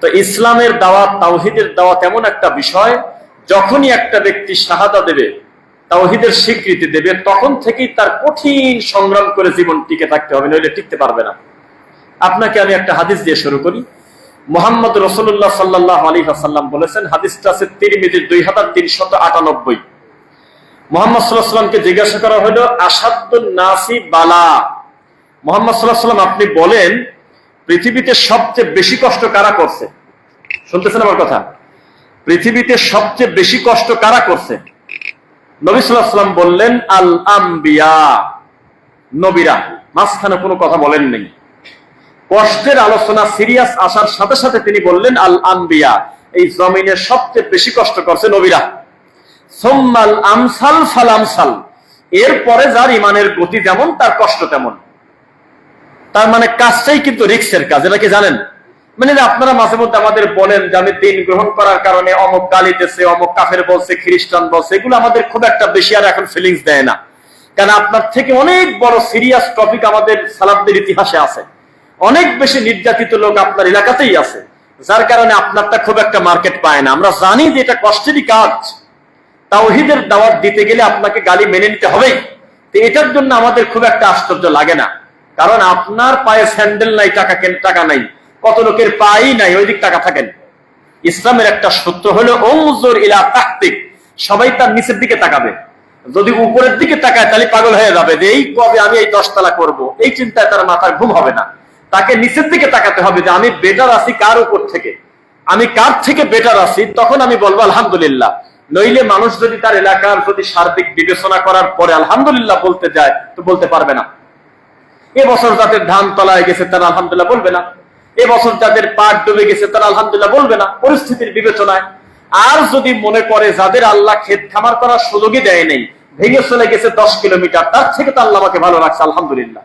তো ইসলামের দাওয়াত, তাওহীদের দাওয়াত এমন একটা বিষয়, যখনই একটা ব্যক্তি শাহাদা দেবে, তাওহীদের স্বীকৃতি দেবে, তখন থেকেই তার কঠিন সংগ্রাম করে জীবন টিকে থাকতে হবে, নইলে টিকতে পারবে না। আপনাকে আমি একটা হাদিস দিয়ে শুরু করি। মুহাম্মদ রাসূলুল্লাহ সাল্লাল্লাহু আলাইহি ওয়াসাল্লাম বলেছেন, হাদিসটা আছে তিরমিজির 2398। মুহাম্মদ সাল্লাল্লাহু আলাইহি ওয়াসাল্লামকে জিজ্ঞাসা করা হলো, আসাদ্দুন নাসি বালা, মুহাম্মদ সাল্লাল্লাহু আলাইহি ওয়াসাল্লাম আপনি বলেন পৃথিবীতে সবচেয়ে বেশি কষ্ট কারা করছে? শুনতেছেন আমার কথা? পৃথিবীতে সবচেয়ে বেশি কষ্ট কারা করছে? নবী সাল্লাল্লাহু আলাইহি ওয়াসাল্লাম বললেন, আল আম্বিয়া, নবীরা। মাঝখানে কোনো কথা বলেন নেই। কষ্টের আলোচনা সিরিয়াস আসার সাথে সাথে তিনি বললেন, আল আম্বিয়া, এই জমিনে সবচেয়ে বেশি কষ্ট করছে নবীরা। সুম্মাল আমসাল ফাল আমসাল, এরপরে যার ইমানের গতি যেমন তার কষ্ট তেমন। তার মানে কাজটাই কিন্তু রিস্কের কাজ, এটা কি জানেন? মানে আপনারা মাঝে মধ্যে আমাদের বলেন যে আমি দিন গ্রহণ করার কারণে অমুক গালি দিয়েছে, অমুক কাফের বলছে, খ্রিস্টান বলছে, এগুলো আমাদের খুব একটা বেশি আর এখন ফিলিংস দেয় না। কারণ আপনার থেকে অনেক বড় সিরিয়াস টপিক আমাদের সালাফদের ইতিহাসে আছে। অনেক বেশি নির্যাতিত লোক আপনার এলাকাতেই আছে, যার কারণে আপনারটা খুব একটা মার্কেট পায় না। আমরা জানি যে এটা কষ্টেরই কাজ। তাওহীদের দাওয়াত দিতে গেলে আপনাকে গালি মেনে নিতে হবেই। তো এটার জন্য আমাদের খুব একটা আশ্চর্য লাগে না, কারণ আপনার পায়ে স্যান্ডেল নাই, টাকা নাই, কত লোকের পায়েই নাই, ওই দিক টাকা থাকেন। ইসলামের একটা সূত্র হলো উনজুর ইলা তাহতিক, সবাই তার নিচের দিকে তাকাবে। যদি উপরের দিকে তাকায় তাহলে পাগল হয়ে যাবে যে এই কবে আমি এই 10 তলা করব, এই চিন্তায় তার মাথার ঘুম হবে না। তাকে নিচের দিকে তাকাতে হবে যে আমি বেটার আছি কার উপর থেকে, আমি কার থেকে বেটার আছি, তখন আমি বলবো আলহামদুলিল্লাহ। নইলে মানুষ যদি তার এলাকার যদি সার্বিক বিবেচনা করার পরে আলহামদুলিল্লাহ বলতে যায়, তো বলতে পারবে না। এবছর যাদের ধান তলায় গেছে তারা আলহামদুলিল্লাহ বলবে না, এবছর যাদের পাট ডুবে গেছে তারা আলহামদুলিল্লাহ বলবে না, পরিস্থিতির বিবেচনায়। আর যদি মনে করে যাদের আল্লাহ ক্ষেত খামার করার সুযোগই দেয় নেই, ভেঙে চলে গেছে 10 কিলোমিটার, তার থেকে তো আল্লাহ আমাকে ভালো রাখছে আলহামদুলিল্লাহ,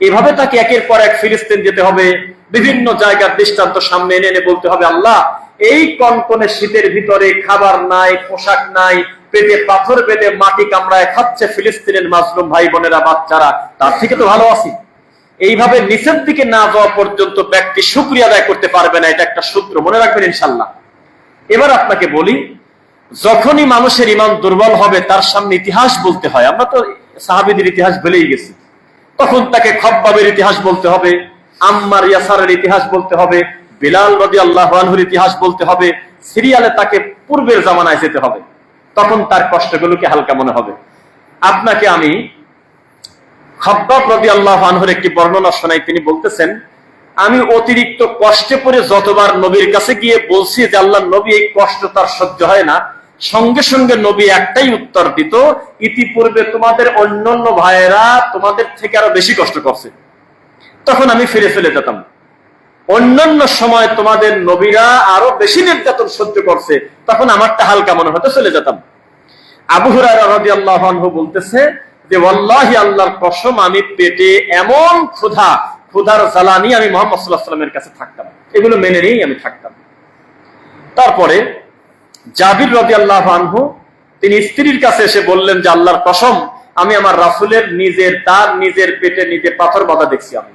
এভাবে তাকে একের পর এক ফিলিস্তিন যেতে হবে, বিভিন্ন জায়গার দৃষ্টান্ত সামনে এনে এনে বলতে হবে, আল্লাহ এই কনকনে শীতের ভিতরে খাবার নাই, পোশাক নাই, পেটে পাথর বেঁধে মাটি কামড়ায় খাচ্ছে ফিলিস্তিনের মাজলুম ভাই বোনেরা, বাচ্চারা, তার থেকে তো ভালো আছি। এইভাবে নিচের দিকে না যাওয়া পর্যন্ত ব্যক্তি শুকরিয়া আদায় করতে পারবে না, এটা একটা সূত্র, মনে রাখবেন ইনশাল্লাহ। এবার আপনাকে বলি, যখনই মানুষের ইমান দুর্বল হবে তার সামনে ইতিহাস বলতে হয়। আমরা তো সাহাবীদের ইতিহাস ভুলেই গেছি। তখন তাকে খব্বাবের ইতিহাস বলতে হবে, আম্মার ইয়াসারের ইতিহাস বলতে হবে, বিলাল রাদিয়াল্লাহু আনহুর ইতিহাস বলতে হবে, সিরিয়ালে তাকে পূর্বের জামানায় যেতে হবে, তখন তার কষ্টগুলোকে হালকা মনে হবে। আপনাকে আমি খব্বাব রাদিয়াল্লাহু আনহুর একটি বর্ণনা শোনাই। তিনি বলতেছেন, আমি অতিরিক্ত কষ্টে পড়ে যতবার নবীর কাছে গিয়ে বলছি যে আল্লাহ নবী এই কষ্ট তার সহ্য হয় না, সঙ্গে সঙ্গে নবী একটাই উত্তর দিত, ইতিপূর্বে তোমাদের অন্যান্য ভাইয়েরা তোমাদের থেকে আরো বেশি কষ্ট করছে। তখন আমি ফিরে ফেলে যেতাম, অন্যান্য সময় তোমাদের নবীরা আরো বেশি নির্যাতন সহ্য করছে, তখন আমারটা হালকা মনে হতে চলে যেতাম। আবু হুরায়রা রাদিয়াল্লাহু আনহু বলতেছে যে ওয়াল্লাহি আল্লাহর কসম, আমি পেটে এমন ক্ষুধার জ্বালানি আমি মুহাম্মদ সাল্লাল্লাহু আলাইহি ওয়াসাল্লামের কাছে থাকতাম, এগুলো মেনে নিয়েই আমি থাকতাম। তারপরে জাবির রাদিয়াল্লাহু আনহু তিনি স্ত্রীর কাছে এসে বললেন যে আল্লাহর কসম, আমি আমার রাসূলের তার নিজের পেটে নিজে পাথর বাঁধা দেখছি। আমি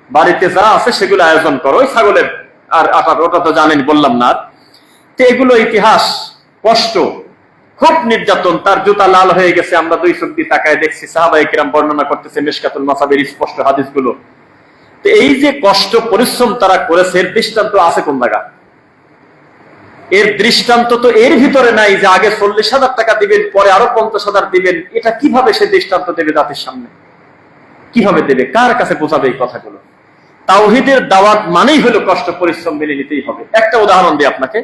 বাড়িতে যা আছে সেগুলো আয়োজন করো, ওই ছাগলের আর আটা, ওটা তো জানেন, বললাম না। তো এগুলো ইতিহাস, কষ্ট, খুব নির্যাতন, তার জুতা লাল হয়ে গেছে, আমরা 2 চোখ দিয়ে তাকায় দেখছি। সাহাবায়ে কিরাম বর্ণনা করতেছে মিশকাতুল মাসাবির স্পষ্ট হাদিসগুলো। তো এই যে কষ্ট পরিশ্রম তারা করেছে, এর দৃষ্টান্ত আছে কোন জায়গা? এর দৃষ্টান্ত তো এর ভিতরে নাই যে আগে 40,000 টাকা দিবেন, পরে আরো 50,000 দিবেন। এটা কিভাবে সে দৃষ্টান্ত দেবে জাতির সামনে? কিভাবে দেবে? কার কাছে বোঝাবে এই কথাগুলো? তাওহীদের দাওয়াত মানেই হলো কষ্ট পরিশ্রম মেনে নিতেই হবে। একটা উদাহরণ দিই আপনাকে।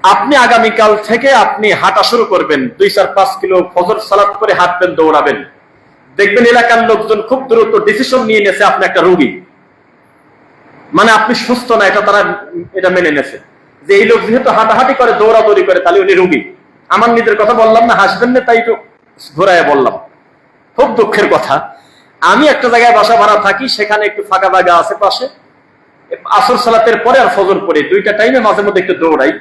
আপনি আগামীকাল থেকে আপনি হাঁটা শুরু করবেন, 2-4-5 কিলো ফজর সালাত করে হাঁটবেন, দৌড়াবেন। দেখবেন এলাকার লোকজন খুব দ্রুত ডিসিশন নিয়ে নিয়েছে আপনি একটা রোগী, মানে আপনি সুস্থ না, এটা মেনে নিয়েছে যে এই লোক যেহেতু হাঁটাহাঁটি করে, দৌড়াদৌড়ি করে, তাহলে উনি রোগী। আমার নিজের কথা বললাম না, হাসবেন না, তাই একটু ঘোরায় বললাম। খুব দুঃখের কথা, আমি একটা জায়গায় বাসা ভাড়া থাকি, সেখানে একটু ফাঁকা জায়গা আছে পাশে। আসর সালাতের পরে আর ফজর পরে 2টা টাইমে মাঝে মধ্যে একটু দৌড়াই।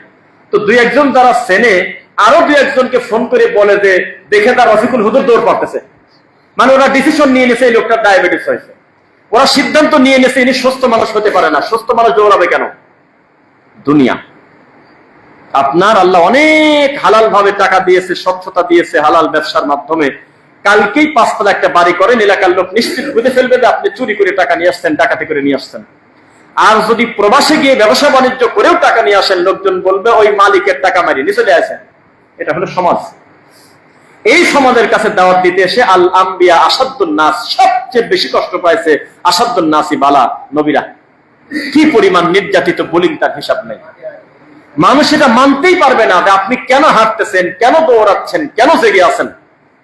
তো 2-1 যারা চেনে আরো 2-1 ফোন করে বলে যে দেখে তার রফিকুল হুজুর দৌড় পারতেছে। মানে ওরা ডিসিশন নিয়ে নিয়েছে এই লোকটার ডায়াবেটিস হয়েছে, ওরা সিদ্ধান্ত নিয়ে নিয়েছে ইনি সুস্থ মানুষ হতে পারে না। সুস্থ মানুষ দৌড়াবে কেন? দুনিয়া। আপনার আল্লাহ অনেক হালাল ভাবে টাকা দিয়েছে, স্বচ্ছতা দিয়েছে হালাল ব্যবসার মাধ্যমে। কালকেই 5 তলা একটা বাড়ি করেন, এলাকার লোক নিশ্চিত বুঝে ফেলবে যে আপনি চুরি করে টাকা নিয়ে আসছেন, ডাকাতি করে নিয়ে আসছেন। আর যদি প্রবাসে গিয়ে ব্যবসা বাণিজ্য করেও টাকা নিয়ে আসেন, লোকজন বলবে ওই মালিকের টাকা মারিয়ে নিয়ে চলে আসেন। এটা হলো সমাজ। এই সমাজের কাছে দাওয়াত দিতে এসে আল আম্বিয়া আসাদুন নাস, সবচেয়ে বেশি কষ্ট পাইছে আসাদুন নাসি বালা, নবীরা। কি পরিমাণ নির্যাতিত বলিন তার হিসাব নেই। মানুষ এটা মানতেই পারবে না যে আপনি কেন হাঁটতেছেন, কেন দৌড়াচ্ছেন, কেন জেগে আছেন,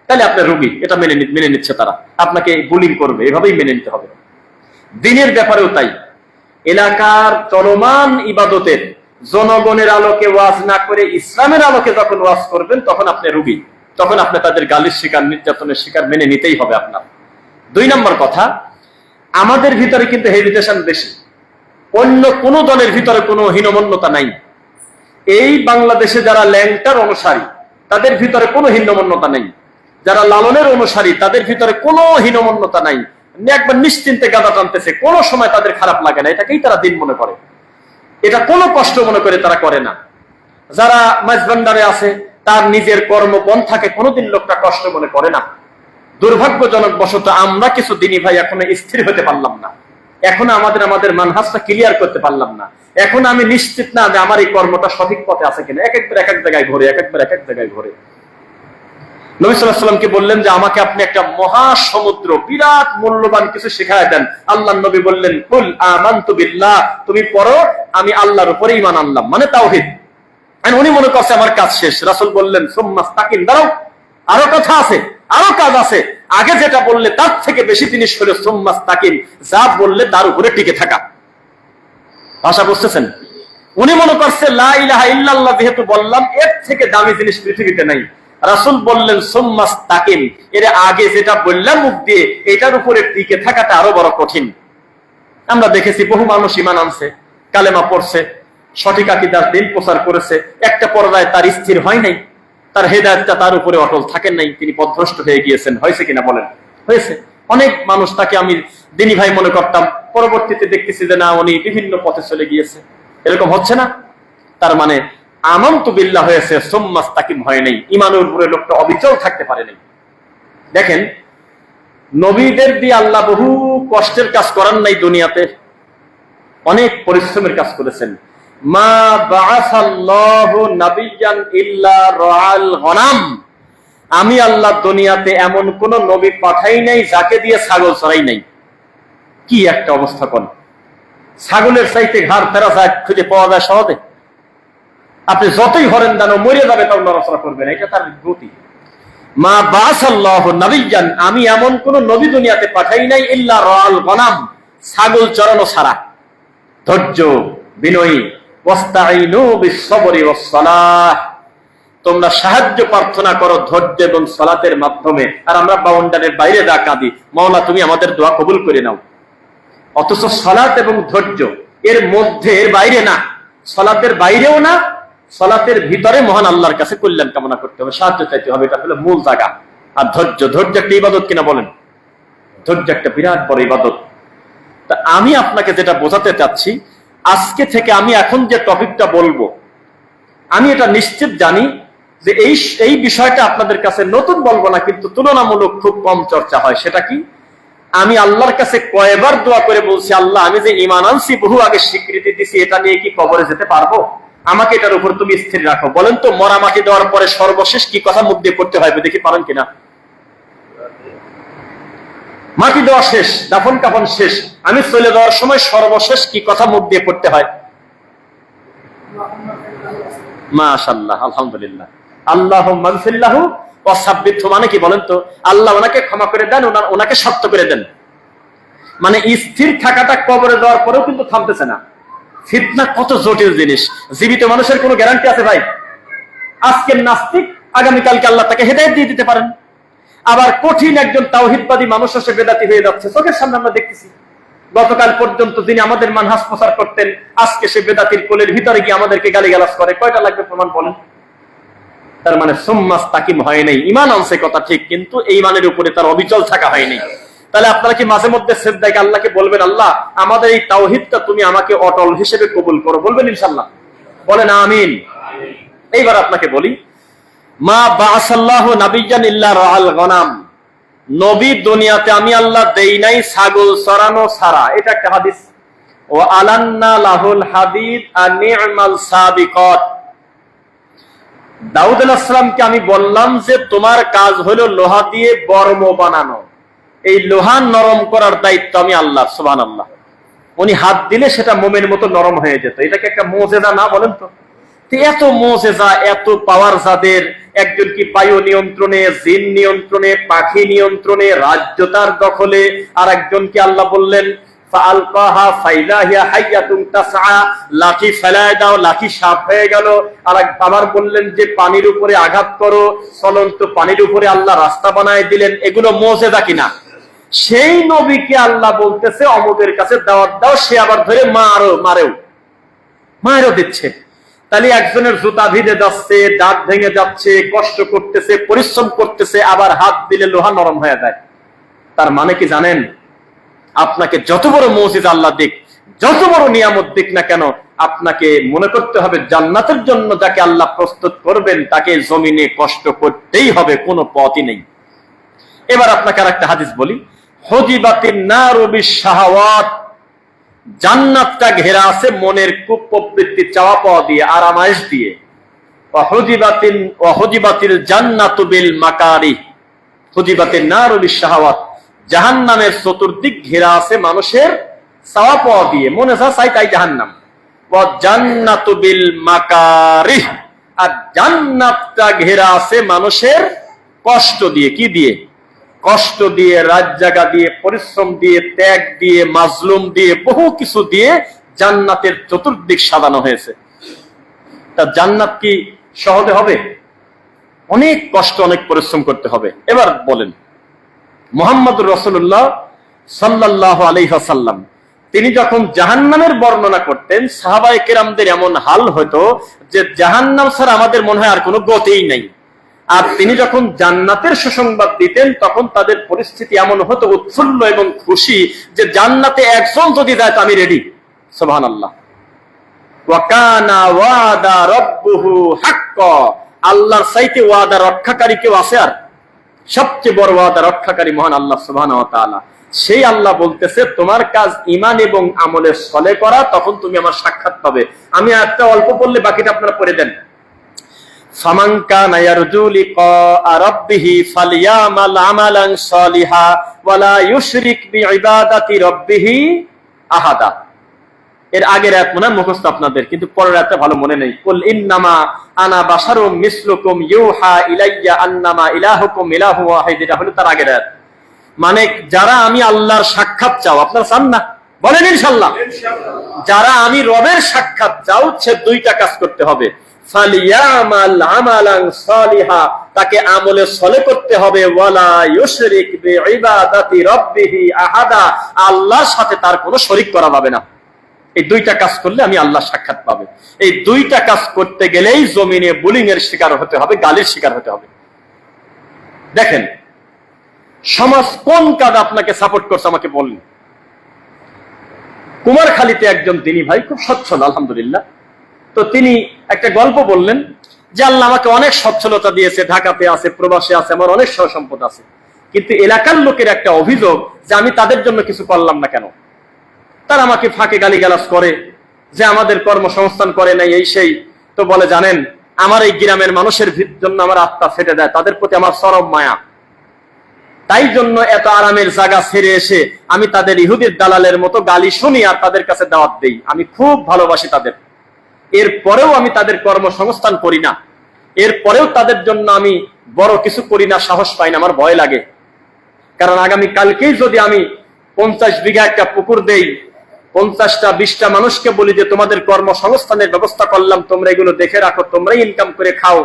তাহলে আপনার রোগী। এটা মেনে নিচ্ছে তারা, আপনাকে বুলিং করবে, এভাবেই মেনে নিতে হবে। দিনের ব্যাপারেও তাই। এলাকার চলমান ইবাদতের জনগণের আলোকে ওয়াজ না করে ইসলামের আলোকে যখন ওয়াজ করবেন, তখন আপনি রোগী, তখন আপনি তাদের গালির শিকার, নির্যাতনের শিকার মেনে নিতেই হবে আপনার। 2 নম্বর কথা, আমাদের ভিতরে কিন্তু হেজিটেশন বেশি, অন্য কোন দলের ভিতরে কোনো হীনমন্যতা নাই। এই বাংলাদেশে যারা ল্যাংটার অনুসারী, তাদের ভিতরে কোনো হীনমন্যতা নেই। যারা লালনের অনুসারী, তাদের ভিতরে কোনো হীনমন্যতা নাই। একবার নিশ্চিন্তে গাদা টানতেছে, কোনো সময় তাদের খারাপ লাগে না, এটাকেই তারা দিন মনে করে, এটা কোনো কষ্ট মনে করে তারা করে না। যারা মাঝভান্ডারে আছে, তার নিজের কর্মপন্থাকে কোনোদিন লোকটা কষ্ট মনে করে না। দুর্ভাগ্যজনক বশত আমরা কিছু দিনী ভাই এখনো স্থির হতে পারলাম না, এখনো আমাদের মানহাজটা ক্লিয়ার করতে পারলাম না। এখন আমি নিশ্চিত না যে আমার এই কর্মটা সঠিক পথে আছে কিনা। একবার এক জায়গায় ঘোরে, একবার এক জায়গায় ঘোরে। নবী সাল্লাল্লাহু আলাইহি ওয়াসাল্লামকে বললেন যে আমাকে আপনি একটা মহাসমুদ্র, বিরাট মূল্যবান কিছু শিখায় দেন। আল্লাহর নবী বললেন, কুল আমানতু বিল্লাহ, তুমি পড়ো আমি আল্লাহর উপরে ঈমান আনলাম, মানে তাওহীদ। আর উনি মনে করছে আমার কাজ শেষ। রাসূল বললেন, সুম্মাস্তাকিম, দাঁড়াও, আরো কথা আছে, আরো কাজ আছে। আগে যেটা বললে তার থেকে বেশি জিনিস হলো সুম্মাস্তাকিম, যা বললে তার উপরে টিকে থাকা। ভাষা বুঝতেছেন? উনি মনে করছে লা ইলাহা ইল্লাল্লাহ যেহেতু বললাম, এর থেকে দামি জিনিস পৃথিবীতে নাই। রাসূল বললেন সুম্মাস্তাকিম, এর আগে যেটা বললাম মুখ দিয়ে, এটার উপরে টিকে থাকাটা আরো বড় কঠিন। আমরা দেখেছি বহু মানুষ ঈমান আনছে, কালেমা পড়ছে, সঠিক আকীদার দিন প্রচার করেছে, একটা পর্যায়ে তার স্থির হয় নাই, তার হেদায়েতটা তার উপরে অটল থাকেন নাই, তিনি পথভ্রষ্ট হয়ে গিয়েছেন। হয়েছে কিনা বলেন? হয়েছে। অনেক মানুষ তাকে আমি দিনী ভাই মনে করতাম, পরবর্তীতে দেখতেছি যে না, উনি বিভিন্ন পথে চলে গিয়েছে। এরকম হচ্ছে না? তার মানে আমানতু বিল্লাহ হয়েছে, সুম্মাস্তাকিম হয় নাই। ঈমানের উপরে লোকটা অবিচল থাকতে পারে নাই। দেখেন, নবীদের দিয়ে আল্লাহ বহু কষ্টের কাজ করান নাই দুনিয়াতে, অনেক পরিশ্রমের কাজ করেছেন। মা বাআসাল্লাহু নাবিয়্যান ইল্লা রাআল গনাম, আমি আল্লাহ দুনিয়াতে এমন কোন নবী পাঠাই নাই যাকে দিয়ে ছাগল চড়াই নাই। কি একটা অবস্থা! কোন ছাগলের চাইতে ঘাড় ফেরা যায় খুঁজে পাওয়া যায় সহজে? আপনি যতই হরেন দানো, মরে যাবে তাও নড়াচড়া করবে না, এটা তার গতি। মা বাআসাল্লাহু নাবিয়্যান, আমি এমন কোন নবী দুনিয়াতে পাঠাই নাই ইল্লা রাআল গনাম, ছাগল চড়ানো ছাড়া। ধৈর্য, বিনয়ী, ওয়াস্তাঈনু বিস-সাবরি ওয়াস-সালাহ, তোমরা সাহায্য প্রার্থনা করো ধৈর্য এবং সালাতের মাধ্যমে। আর আমরা বাউন্ডারির বাইরে যা কাঁদি, মাওলা তুমি আমাদের দোয়া কবুল করে নাও। অথচ সালাত এবং ধৈর্য এর মধ্যে, এর বাইরে না, সালাতের বাইরেও না, সালাতের ভিতরে মহান আল্লাহর কাছে কল্যাণ কামনা করতে হবে, সাহায্য চাইতে হবে, এটা হলো মূল জায়গা। আর ধৈর্য একটা ইবাদত কিনা বলেন? ধৈর্য একটা বিরাট বড় ইবাদত। তা আমি আপনাকে যেটা বোঝাতে চাচ্ছি, আজকে থেকে আমি এখন যে টপিকটা বলবো, আমি এটা নিশ্চিত জানি যে এই বিষয়টা আপনাদের কাছে নতুন বলবো না, কিন্তু তুলনামূলক খুব কম চর্চা হয়। সেটা কি? আমি আল্লাহর কাছে কয়েকবার দোয়া করে বলছি, আল্লাহ আমি যে ঈমান আনছি, বহু আগে স্বীকৃতি দিছি, এটা নিয়ে কি কবরে যেতে পারবো? আমাকে এটার উপর তুমি স্থির রাখো। বলেন তো, মরা মাটি দেওয়ার পরে সর্বশেষ কি কথা মুখ দিয়ে করতে হয়, দেখি পারেন কিনা? মাটি দেওয়া শেষ, দাফন কাফন শেষ, আমি চলে যাওয়ার সময় সর্বশেষ কি কথা মুখ দিয়ে পড়তে হয়? মাশাআল্লাহ, আলহামদুলিল্লাহ। আল্লাহুম্মা গফিরলাহু ওয়া সাব্বিতহু, মানে কি বলেন তো? আল্লাহ ওনাকে ক্ষমা করে দেন, ওনাকে শক্ত করে দেন। মানে স্থির থাকাটা কবরে দেওয়ার পরেও কিন্তু থামতেছে না। ফিতনা কত জটিল জিনিস, জীবিত মানুষের কোনো গ্যারান্টি আছে ভাই? আজকের নাস্তিক, আগামীকালকে আল্লাহ তাকে হেদায়েত দিয়ে দিতে পারেন। আবার কঠিন একজন তাওহীদবাদী মানুষ এসে বেদাতি হয়ে যাচ্ছে, চোখের সামনে আমরা দেখতেছি। গতকাল পর্যন্ত যিনি আমাদের মানহাজ প্রচার করতেন, আজকে সে বেদাতির কোলের ভিতরে গিয়ে আমাদেরকে গালিগালাজ করে। কয়টা লাগবে প্রমাণ বলেন? তার মানে সুম্মাস্তাকিম হয় নাই। ঈমান আনছে কথা ঠিক, কিন্তু এই ঈমানের উপরে তার অবিচল থাকা হয়নি। তাহলে আপনারা কি মাঝে মধ্যে সিজদায় আল্লাহকে বলবেন, আল্লাহ আমাদের এই তাওহীদটা তুমি আমাকে অটল হিসেবে কবুল করো? বলবেন ইনশাআল্লাহ? বলেন আমিন। এইবার আপনাকে বলি, মা বাআসাল্লাহু নাবিয়্যান ইল্লা রাআল গনাম, নবী দুনিয়াতে আমি আল্লাহ দেই নাই ছাগল চরানো ছাড়া। এটা একটা হাদিস। ওয়া আলান্না লাহুল হাদিদ আনি'মাল সাবিকাত, দাউদ আলাইহিস সালামকে আমি বললাম যে তোমার কাজ হলো লোহা দিয়ে বর্ম বানানো, এই লোহা নরম করার দায়িত্ব আমি আল্লাহ। সুবহানাল্লাহ। উনি হাত দিলে সেটা মোমের মতো নরম হয়ে যেত। এটাকে একটা মুজিজা না বলেন তো? এত মুজিজা, এত পাওয়ার যাদের, একজন কি বায়ু নিয়ন্ত্রণে, জিন নিয়ন্ত্রণে, পাখি নিয়ন্ত্রণে, রাজ্য তার দখলে, আর একজন কি আল্লাহ বললেন ফাআলকাহা ফাইদা হিয়া হাইয়াতুন তাসআ, লাঠি ফেলায় দাও, লাঠি সাপ হয়ে গেল। আর আবার বললেন যে পানির উপরে আঘাত করো, চলন্ত পানির উপরে আল্লাহ রাস্তা বানায় দিলেন। এগুলো মুজিজা কিনা? সেই নবীকে আল্লাহ বলতেছে অমুকের কাছে দাওয়াত দাও, সে আবার ধরে মারও দিচ্ছে। তাহলে একজনের জুতা ভিজে যাচ্ছে, দাঁত ভেঙে যাচ্ছে, কষ্ট করতেছে, পরিশ্রম করতেছে, আবার হাত দিলে লোহা নরম হয়ে যায়। তার মানে কি জানেন? আপনাকে যত বড় মুজিজা আল্লাহ দিক, যত বড় নিয়ামত দিক না কেন, আপনাকে মনে করতে হবে জান্নাতের জন্য যাকে আল্লাহ প্রস্তুত করবেন তাকে জমিনে কষ্ট করতেই হবে, কোনো পথই নেই। এবার আপনাকে আর একটা হাদিস বলি, হুজিবাতিন নারু বিশ-শাহাওয়াত, জান্নাতটা ঘেরা আছে মনের কুপ্রবৃত্তি, চাওয়া পাওয়া দিয়ে, আরামায়েশ দিয়ে। হুজিবাতিল জান্নাতু বিল মাকারিহ, হুজিবাতিন নারু বিশ-শাহাওয়াত, জাহান্নামের চতুর্দিক ঘেরা আছে মানুষের চাওয়া পাওয়া দিয়ে, মনে যা চাই তাই জাহান্নাম। ওয়া জান্নাতু বিল মাকারিহ, আর জান্নাতটা ঘেরা আছে মানুষের কষ্ট দিয়ে। কি দিয়ে? কষ্ট দিয়ে, রাত জাগা দিয়ে, পরিশ্রম দিয়ে, ত্যাগ দিয়ে, মাজলুম দিয়ে, বহু কিছু দিয়ে জান্নাতের চতুর্দিক সাজানো হয়েছে। তা জান্নাত কি সহজে হবে? অনেক কষ্ট, অনেক পরিশ্রম করতে হবে। এবার বলেন, মুহাম্মদুর রাসূলুল্লাহ সাল্লাল্লাহু আলাইহি ওয়াসাল্লাম তিনি যখন জাহান্নামের বর্ণনা করতেন, সাহাবায়ে কেরামদের এমন হাল হতো যে জাহান্নাম ছাড়া আমাদের মনে হয় আর কোনো গতিই নাই। আর তিনি যখন জান্নাতের সুসংবাদ দিতেন তখন তাদের পরিস্থিতি এমন হতো উৎফুল্ল এবং খুশি যে জান্নাতে একজন যদি যায় তো আমি রেডি। সুবহানাল্লাহ। ওয়া কানা ওয়াদা রাব্বুহু হাক্কা, আল্লাহর চাইতে ওয়াদা রক্ষাকারী কেউ আছে? আর সবচেয়ে বড় ওয়াদা রক্ষাকারী মহান আল্লাহ সুবহানাহু ওয়া তাআলা। সেই আল্লাহ বলতেছে তোমার কাজ ঈমান এবং আমলে সলে করা, তখন তুমি আমার সাক্ষাৎ পাবে। আমি একটা অল্প পড়লে বাকিটা আপনারা পড়ে দেন। ফামান কানা ইয়ারজু লিকা রাব্বিহি ফালইয়ামাল আমালান সালিহা ওয়া লা ইউশরিক বিইবাদাতি রাব্বিহি আহাদা। এর আগের আয়াত মনে মুখস্থ আপনাদের, কিন্তু পরের আয়াতটা ভালো মনে নেই। কুল ইন্নামা আনা বাশারুম মিসলুকুম ইউহা ইলাইয়া আন্নামা ইলাহুকুম ইলাহু ওয়াহিদ, এটা হলো তার আগের আয়াত। মানে যারা আমি আল্লাহর সাক্ষাৎ চাও, আপনারা চান না? বলেন ইনশাআল্লাহ। যারা আমি রবের সাক্ষাৎ চাও, সে দুইটা কাজ করতে হবে। ফালিয়ামাল আমালান সালিহা, তাকে আমলে সলে করতে হবে। ওয়ালা ইউশরিক বিইবাদাতি রাব্বিহি আহাদা, আল্লাহর সাথে তার কোনো শরীক করা যাবে না। এই দুইটা কাজ করলে আমি আল্লাহ সাক্ষাৎ পাবে। এই দুইটা কাজ করতে গেলেই জমিনে বুলিং এর শিকার হতে হবে, গালির শিকার হতে হবে। দেখেন সমাজ কোন কাজ আপনাকে সাপোর্ট করছে আমাকে বলুন। কুমারখালীতে একজন তিনি ভাই খুব সচ্ছল আলহামদুলিল্লাহ, তো তিনি একটা গল্প বললেন যে আল্লাহ আমাকে অনেক সচ্ছলতা দিয়েছে, ঢাকাতে আছে, প্রবাসে আছে, আমার অনেক সহ সম্পদ আছে, কিন্তু এলাকার লোকের একটা অভিযোগ যে আমি তাদের জন্য কিছু করলাম না কেন। তারা আমাকে ফাঁকে গালিগালাজ করে যে আমাদের কর্মসংস্থান করে নাই, এই সেই। তো বলে জানেন, আমার এই গ্রামের মানুষের জন্য আমার আত্মা ফেটে যায়, তাদের প্রতি আমার চরম মায়া, তাই জন্য এত আরামের জায়গা ছেড়ে এসে আমি তাদের ইহুদির দালালের মতো গালি শুনি আর তাদের কাছে দাওয়াত দেই। আমি খুব ভালোবাসি তাদের, এরপরেও আমি তাদের কর্মসংস্থান করি না, এরপরেও তাদের জন্য আমি বড় কিছু করি না, সাহস পাই না, আমার ভয় লাগে। কারণ আগামী কালকেই যদি আমি 50 বিঘা একটা পুকুর দেই, 50টা 20টা মানুষকে বলি যে তোমাদের কর্মসংস্থানের ব্যবস্থা করলাম, তোমরা এগুলো দেখে রাখো, তোমরাই ইনকাম করে খাও,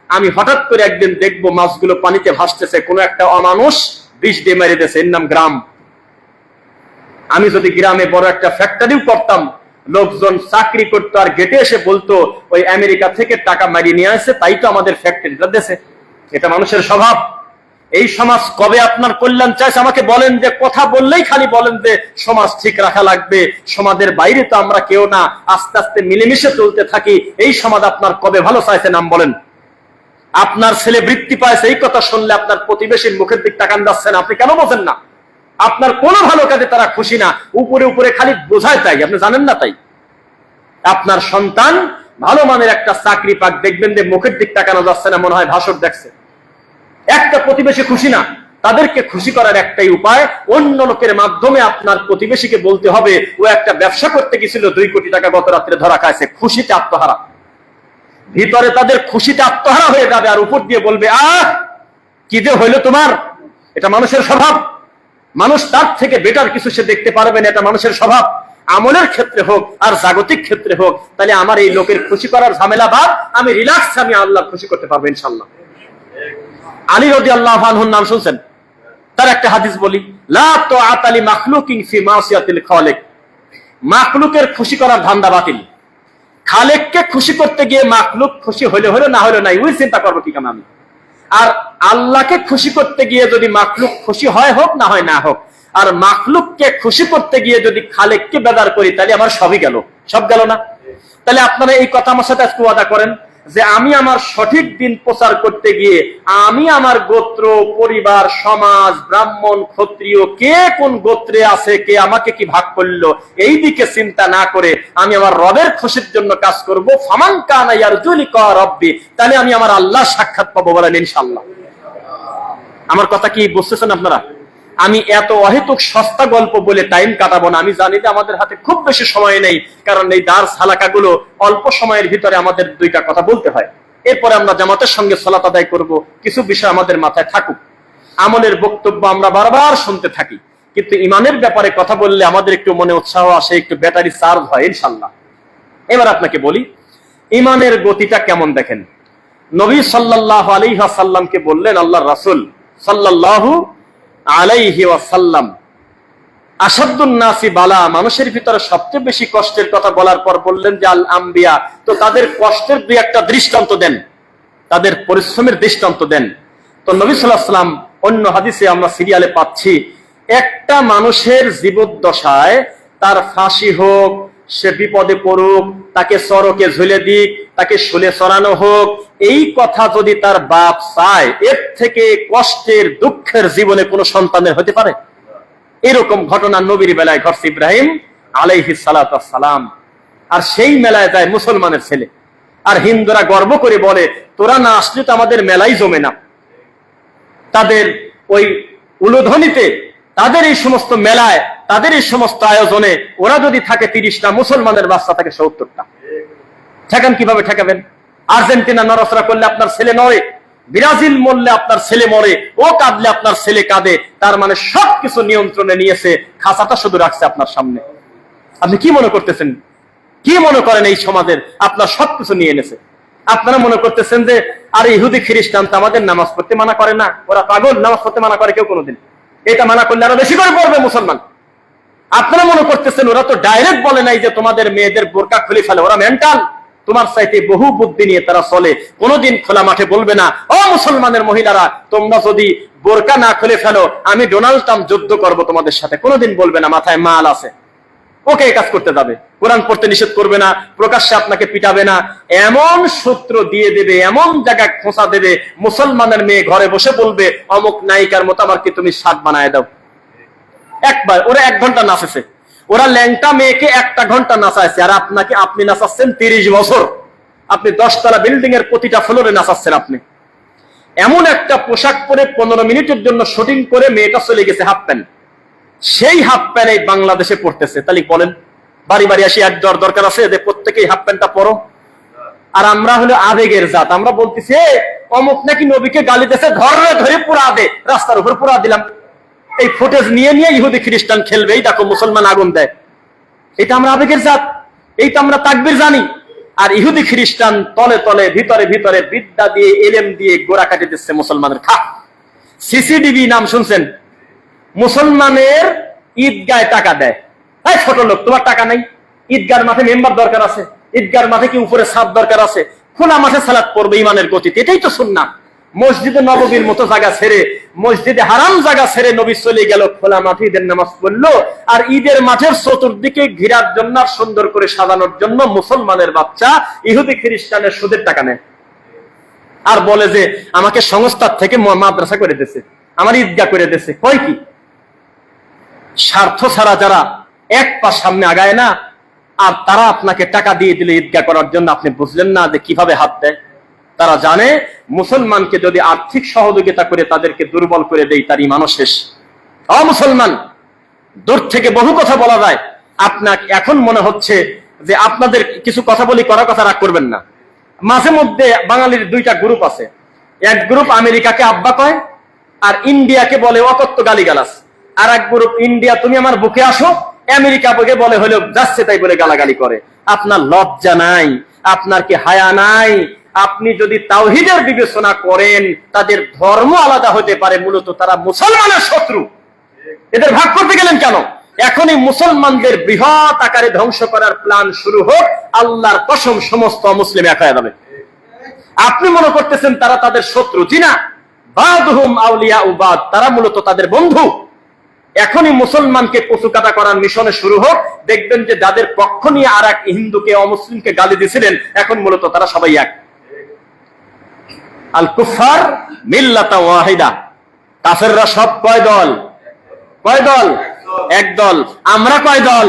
আমি হঠাৎ করে একদিন দেখবো মাছগুলো পানিতে ভাসতেছে, কোনো একটা অমানুষ বিষ দিয়ে মেরে দিয়েছে, এর নাম গ্রাম। আমি যদি গ্রামে বড় একটা ফ্যাক্টরিও করতাম, লোকজন চাকরি করতো আর গেটে এসে বলতো ওই আমেরিকা থেকে টাকা মারিয়ে নিয়ে আসছে, তাই তো আমাদের ফ্যাক্টরিটা দেশে। এটা মানুষের স্বভাব। এই সমাজ কবে আপনার কল্যাণ চাইছে আমাকে বলেন, যে কথা বললেই খালি বলেন যে সমাজ ঠিক রাখা লাগবে, সমাজের বাইরে তো আমরা কেউ না, আস্তে আস্তে মিলেমিশে চলতে থাকি, এই সমাজ আপনার কবে ভালো চাইছে নাম বলেন? আপনার ছেলে বৃত্তি পাইছে, এই কথা শুনলে আপনার প্রতিবেশীর মুখের দিক তাকান যাচ্ছেন, আপনি কেন বোঝেন না? আপনার কোনো ভালো কাজে তারা খুশি না, উপরে উপরে খালি বোঝায়, তাই আপনি জানেন না। তাই আপনার সন্তান ভালো মানের একটা চাকরি পাক, দেখবেন যে মুখের দিক তাকানো যাচ্ছে না, মনে হয় ভাষণ দেখছে। একটা প্রতিবেশী খুশি না, তাদেরকে খুশি করার একটাই উপায়, অন্য লোকের মাধ্যমে আপনার প্রতিবেশীকে বলতে হবে ও একটা ব্যবসা করতে গেছিল, 2 কোটি টাকা গত রাত্রে ধরা খাইছে, খুশিতে আত্মহারা। ভিতরে তাদের খুশিতে আত্মহারা হয়ে যাবে, আর উপর দিয়ে বলবে আহ কি যে হইলো তোমার। এটা মানুষের স্বভাব, মানুষ তার থেকে বেটার কিছু সে দেখতে পারবে না, এটা মানুষের স্বভাব। আমলের ক্ষেত্রে হোক আর জাগতিক ক্ষেত্রে হোক, তাহলে আমার এই লোকের খুশি করার ঝামেলা বাদ, আমি রিল্যাক্স, আমি আল্লাহ খুশি করতে পারবো ইনশাল্লাহ। আলী রাদিয়াল্লাহু আনহুর নাম শুনছেন? তার একটা হাদিস বলি, লা তাআতা লি মাখলুকিন ফি মাসিয়াতিল খালিক। মাখলুকের খুশি করার ধান্দা বাতিল। খালেককে খুশি করতে গিয়ে মাখলুক খুশি হলে হলো, না হলো নাই, ওই চিন্তা করবো কি কাম আমি। আর আল্লাহকে খুশি করতে গিয়ে যদি মাখলুক খুশি হয় হোক, না হয় না হোক, আর মাখলুককে খুশি করতে গিয়ে যদি খালেককে বেদার করি, তাহলে আমার সবই গেল, সব গেল না? তাহলে আপনারা এই কথা আমার সাথে আজকে ওয়াদা করেন যে আমি আমার সঠিক দিন প্রচার করতে গিয়ে আমি আমার গোত্র, পরিবার, সমাজ, ব্রাহ্মণ, ক্ষত্রিয়, কে কোন গোত্রে আছে, কে আমাকে কি ভাগ করলো, এই দিকে চিন্তা না করে আমি আমার রবের খুশির জন্য কাজ করব। ফামান কানা ইয়ারজু লিকা রাব্বি, তাহলে আমি আমার আল্লাহ সাক্ষাৎ পাবো, বলেন ইনশাআল্লাহ। আমার কথা কি বুঝতেছেন আপনারা? আমি এত অহেতুক সস্তা গল্প বলে টাইম কাটাবো না। আমি জানি যে আমাদের হাতে খুব বেশি সময় নেই, কারণ এই দার্স হালাকাগুলো অল্প সময়ের ভিতরে আমাদের 2টা কথা বলতে হয়, এরপরে আমরা জামাতের সঙ্গে সালাত আদায় করব। কিছু বিষয় আমাদের মাথায় থাকুক। আমলের বক্তব্য আমরা বারবার শুনতে থাকি, কিন্তু ইমানের ব্যাপারে কথা বললে আমাদের একটু মনে উৎসাহ আসে, একটু ব্যাটারি চার্জ হয় ইনশাআল্লাহ। এবার আপনাকে বলি ইমানের গতিটা কেমন দেখেন। নবী সাল্লাল্লাহু আলাইহি ওয়াসাল্লামকে বললেন আল্লাহর রাসূল সাল্লাল্লাহু আলাইহি ওয়াসাল্লাম, আসাদুন নাসি বালা, মানুষের ভিতরে সবচেয়ে বেশি কষ্টের কথা বলার পর বললেন যে আল আম্বিয়া, তো তাদের কষ্টের 2-1টা দৃষ্টান্ত দেন, তাদের পরিশ্রমের দৃষ্টান্ত দেন। তো নবী সাল্লাল্লাহু আলাইহি ওয়াসাল্লাম অন্য হাদিসে আমরা সিরিয়ালে পাচ্ছি, একটা মানুষের জীবদ্দশায় তার ফাঁসি হোক, সে বিপদে পড়ুক, তাকে সড়কে ঝুলে দিক, তাকে শুলে চড়ানো হোক, এই কথা যদি তার বাপ চায়, এর থেকে কষ্টের দুঃখের জীবনে কোনো সন্তানের হতে পারে? এরকম ঘটনা নবীর বেলায় ঘটছে, ইব্রাহিম আলাইহিস সালাতু ওয়াস সালাম। আর সেই মেলায় যায় মুসলমানের ছেলে, আর হিন্দুরা গর্ব করে বলে তোরা না আসলে তো আমাদের মেলাই জমে না। তাদের ওই উলুধ্বনিতে, তাদের এই সমস্ত মেলায়, তাদের এই সমস্ত আয়োজনে ওরা যদি থাকে 30টা, মুসলমানের বাচ্চা থাকে 70টা। ঠেকান কিভাবে ঠেকাবেন? আর্জেন্টিনা নড়াচড়া করলে আপনার ছেলে নড়ে, ব্রাজিল মরলে আপনার ছেলে মরে, ও কাঁদলে আপনার ছেলে কাঁদে। তার মানে সবকিছু নিয়ন্ত্রণে নিয়েছে, খাঁচাটা শুধু রাখছে আপনার সামনে। আপনি কি মনে করতেছেন? কি মনে করেন এই সমাজের আপনার সবকিছু নিয়ে এনেছে? আপনারা মনে করতেছেন যে আর ইহুদি খ্রিস্টান তো আমাদের নামাজ পড়তে মানা করে না, ওরা পাগল, নামাজ পড়তে মানা করে কেউ কোনোদিন? এটা মানা করলে আরো বেশি করে পড়বে মুসলমান। আপনারা মনে করতেছেন ওরা তো ডাইরেক্ট বলে নাই যে তোমাদের মেয়েদের বোরকা খুলে ফেলে, ওরা মেন্টাল, তোমার চাইতে বহু বুদ্ধি নিয়ে তারা চলে। কোনোদিন খোলা মাঠে বলবে না ও মুসলমানের মহিলারা তোমরা যদি বোরকা না খুলে ফেলো আমি ডোনাল্ড ট্রাম্প যুদ্ধ করব তোমাদের সাথে, কোনোদিন বলবে না। মাথায় মাল আছে, ওকে কাজ করতে যাবে, কোরআন পড়তে নিষেধ করবে না, প্রকাশ্যে আপনাকে পিটাবে না, এমন সূত্র দিয়ে দেবে, এমন জায়গায় খোঁচা দেবে, মুসলমানের মেয়ে ঘরে বসে বলবে অমুক নায়িকার মতো আমাকে তুমি শার্ট বানায় দাও। একবার ওরা 1 ঘন্টা নাচেছে, ওরা ল্যাংটা মেয়েকে 1টা ঘন্টা নাচাইছে, আর আপনাকে আপনি নাচাচ্ছেন 30 বছর। আপনি 10 তলা বিল্ডিং এর প্রতিটা ফ্লোরে নাচাচ্ছেন। আপনি এমন একটা পোশাক পরে 15 মিনিটের জন্য শুটিং করে মেয়েটা চলে গেছে হাফ প্যান্ট, সেই হাফ প্যান্ট এই বাংলাদেশে পড়তেছে। তাহলে বলেন বাড়ি বাড়ি আসি এক দরকার আছে এদের প্রত্যেকেই হাফ প্যান্টটা পরো? আর আমরা হলো আবেগের জাত, আমরা বলতেছি অমুক নাকি নবীকে গালি দিয়েছে, ধরে পুরা দে, রাস্তার উপর পুরা দিলাম। এই ফুটেজ নিয়ে নিয়ে ইহুদি খ্রিস্টান খেলবে, এই দেখো মুসলমান আগুন দেয়। এটা আমরা আবেগের জাত, এইটা আমরা তাকবীর জানি। আর ইহুদি খ্রিস্টান তলে তলে ভিতরে ভিতরে বিদ্যা দিয়ে, এলেম দিয়ে গোড়া কাটে দিচ্ছে মুসলমানের। সিসিডিবি নাম শুনছেন? মুসলমানের ঈদগায় টাকা দেয়। এই ছোট লোক, তোমার টাকা নাই? ঈদগার মাঠে মেম্বার দরকার আছে, ঈদগার মাঠে কি উপরে ছাদ দরকার আছে? খোলা মাঠে সালাত পড়বে ইমানের গতিতে, এটাই তো সুন্নাহ। মসজিদে নববীর মতো জায়গা ছেড়ে, মসজিদে হারাম জায়গা ছেড়ে নবী চলে গেল, খোলা মাঠে ঈদের নামাজ পড়লো। আর ঈদের মাঠের চতুর্দিকে ঘিরার জন্য, সুন্দর করে সাজানোর জন্য মুসলমানের বাচ্চা ইহুদি খ্রিস্টানের সুদের টাকা নেয়, আর বলে যে আমাকে সংস্থার থেকে মাদ্রাসা করে দিয়েছে, আমার ঈদগাহ করে দিয়েছে। কয় কি? স্বার্থ ছাড়া যারা এক পা সামনে আগায় না, আর তারা আপনাকে টাকা দিয়ে দিলে ঈদগাহ করার জন্য, আপনি বুঝলেন না যে কিভাবে হাত দেয়। তারা জানে মুসলমানকে যদি আর্থিক সহযোগিতা করে তাদেরকে দুর্বল করে দেয়, তার ঈমানও শেষ। মুসলমান, দূর থেকে বহু কথা বলা যায়। আপনাকে এখন মনে হচ্ছে যে আপনাদের কিছু কথা বলি, করার কথা রাগ করবেন না। মাঝে মধ্যে বাঙালির দুইটা গ্রুপ আছে। এক গ্রুপ আমেরিকাকে আব্বা কয়, আর ইন্ডিয়াকে বলে অকথ্য গালিগালাজ। আর এক গ্রুপ ইন্ডিয়া তুমি আমার বুকে আসো, আমেরিকা বুকে বলে হলো যাচ্ছে তাই বলে গালাগালি করে। আপনার লজ্জা নাই? আপনার কি হায়া নাই? আপনি যদি তাওহীদের বিবেচনা করেন, তাদের ধর্ম আলাদা হতে পারে, মূলত তারা মুসলমানের শত্রু। এদের ভাগ করতে গেলেন কেন? এখনই মুসলমানদের বৃহৎ আকারে ধ্বংস করার প্ল্যান শুরু হোক, আল্লাহর কসম সমস্ত মুসলিম এক হয়ে যাবে। আপনি মনে করতেছেন তারা তাদের শত্রু, জি না, বাদহুম আউলিয়া উবাদ, তারা মূলত তাদের বন্ধু। এখনই মুসলমানকে কচুকাটা করার মিশনে শুরু হোক, দেখবেন যে যাদের পক্ষ নিয়ে আর এক হিন্দুকে অমুসলিমকে গালি দিয়েছিলেন, এখন মূলত তারা সবাই এক। আল কুফার মিল্লাতা ওয়াহিদা, কাফেররা সব কয় দল? কয় দল? এক দল। আমরা কয় দল?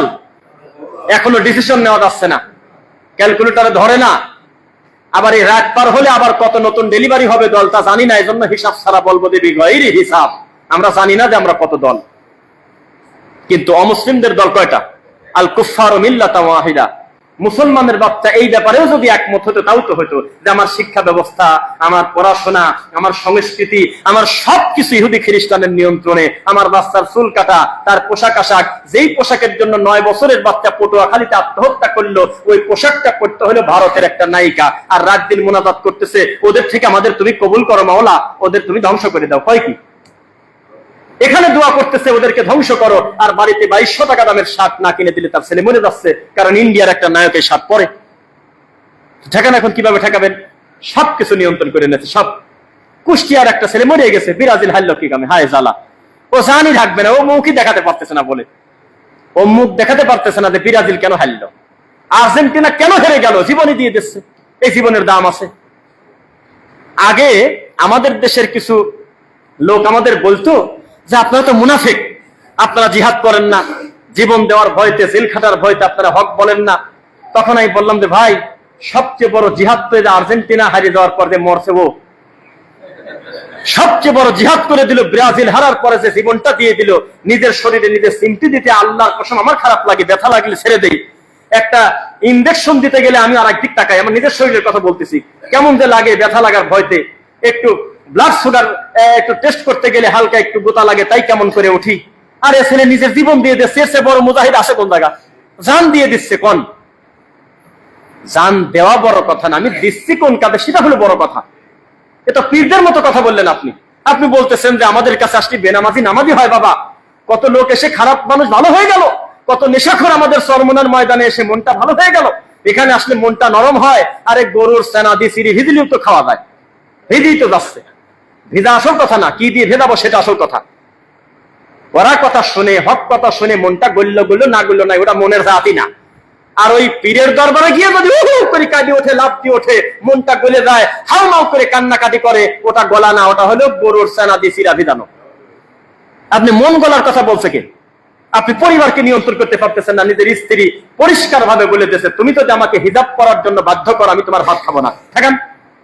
এখনো ডিসিশন নেওয়া যাচ্ছে না, ক্যালকুলেটরে ধরে না। আবার এই রাত পার হলে আবার কত নতুন ডেলিভারি হবে দল তা জানি না, এই জন্য হিসাব ছাড়া বলবো দেবী গয়রি হিসাব। আমরা জানি না যে আমরা কত দল। কিন্তু অমুসলিমদের দল কয়টা? আল কুফার মিল্লাতা ওয়াহিদা। মুসলমানের বাচ্চা এই ব্যাপারেও যদি একমত হতো, তাও তো হতো যে আমার শিক্ষা ব্যবস্থা, আমার পড়াশোনা, আমার সংস্কৃতি, আমার সবকিছু ইহুদি খ্রিস্টানের নিয়ন্ত্রণে। আমার বাচ্চার চুল কাটা, তার পোশাক আশাক, যেই পোশাকের জন্য 9 বছরের বাচ্চা পটুয়াখালীতে আত্মহত্যা করলো, ওই পোশাকটা করতে হলো ভারতের একটা নায়িকা। আর রাত দিন মোনাজাত করতেছে, ওদের থেকে আমাদের তুমি কবুল করো মাওলা, ওদের তুমি ধ্বংস করে দাও। হয় কি? এখানে দোয়া করতেছে ওদেরকে ধ্বংস করো, আর বাড়িতে 2200 টাকা দামের শার্ট না কিনে দিলে তার ছেলে মরে যাচ্ছে, কারণ ইন্ডিয়ার একটা নায়কের শার্ট পরে। ঠেকান এখন কিভাবে ঠেকাবেন? সবকিছু নিয়ন্ত্রণ করে নিয়েছে সব। কুষ্টিয়ার একটা ছেলে মরে গেছে, ব্রাজিল হারলো কি কামে, হায় জ্বালা। ও জানি থাকবে না, ও মুখই দেখাতে পারতেছে না বলে, ও মুখ দেখাতে পারতেছে না যে ব্রাজিল কেন হারলো, আর্জেন্টিনা কেন হেরে গেল, জীবনই দিয়ে দিচ্ছে। এই জীবনের দাম আছে। আগে আমাদের দেশের কিছু লোক আমাদের বলতো যে আপনারা তো মুনাফিক, আপনারা জিহাদ করেন না, জীবন দেওয়ার ভয়তে, জেল খাটার ভয়তে আপনারা হক বলেন না। তখন আমি বললাম যে ভাই, সবচেয়ে বড় জিহাদ তো আর্জেন্টিনা হারিয়ে যাওয়ার পর যে মরছে, ও সবচেয়ে বড় জিহাদ করে দিল। ব্রাজিল হারার পরে যে জীবনটা দিয়ে দিল, নিজের শরীরে নিজে সিমটি দিতে, আল্লাহর কসম আমার খারাপ লাগে, ব্যথা লাগলে ছেড়ে দেই। একটা ইনজেকশন দিতে গেলে আমি আর একদিক তাকাই, আমার নিজের শরীরের কথা বলতেছি, কেমন যে লাগে ব্যথা লাগার ভয়তে। একটু ব্লাড সুগার একটু টেস্ট করতে গেলে হালকা একটু গোতা লাগে, তাই কেমন করে উঠি। আর এ ছেলে নিজের জীবন দিয়ে দিচ্ছে, এর চেয়ে বড় মুজাহিদ আছে কোন জায়গা? জান দিয়ে দিচ্ছে কোন? জান দেওয়া বড় কথা না, আমি দিচ্ছি কোন কাজে সেটা হলো বড় কথা। এটা পীরদের মতো কথা বললেন আপনি। আপনি বলতেছেন যে আমাদের কাছে আসলে বেনামাজি নামাজি হয়। বাবা, কত লোক এসে খারাপ মানুষ ভালো হয়ে গেল, কত নেশাখোর আমাদের চরমনার ময়দানে এসে মনটা ভালো হয়ে গেল। এখানে আসলে মনটা নরম হয়। আরে গরুর সেনা দিয়ে সিঁড়ি ভিজলিও তো খাওয়া যায়, ভিজেই তো যাচ্ছে। ভিজা আসল কথা না, কি দিয়ে ভেজাবো সেটা আসল কথা। ওরা কথা শুনে, হক কথা শুনে মনটা গল্ল গল্ল না গল্ল নাই, ওটা মনের জাতি না। আর ওই পীরের দরবারে গিয়ে যদি করে কাঁদি ওঠে, লাভ দিয়ে ওঠে, মনটা গলে যায়, হাউ মাউ করে কান্নাকাটি করে, ওটা গলা না, ওটা হলো গরুর সেনা দিয়ে সিরা ভিজানো। আপনি মন গলার কথা বলছে কে? আপনি পরিবারকে নিয়ন্ত্রণ করতে পারতেছেন না। নিজের স্ত্রী পরিষ্কার ভাবে বলে দিয়েছে, তুমি যদি আমাকে হিজাব করার জন্য বাধ্য করো, আমি তোমার ভাত খাবো না। ঠেকান।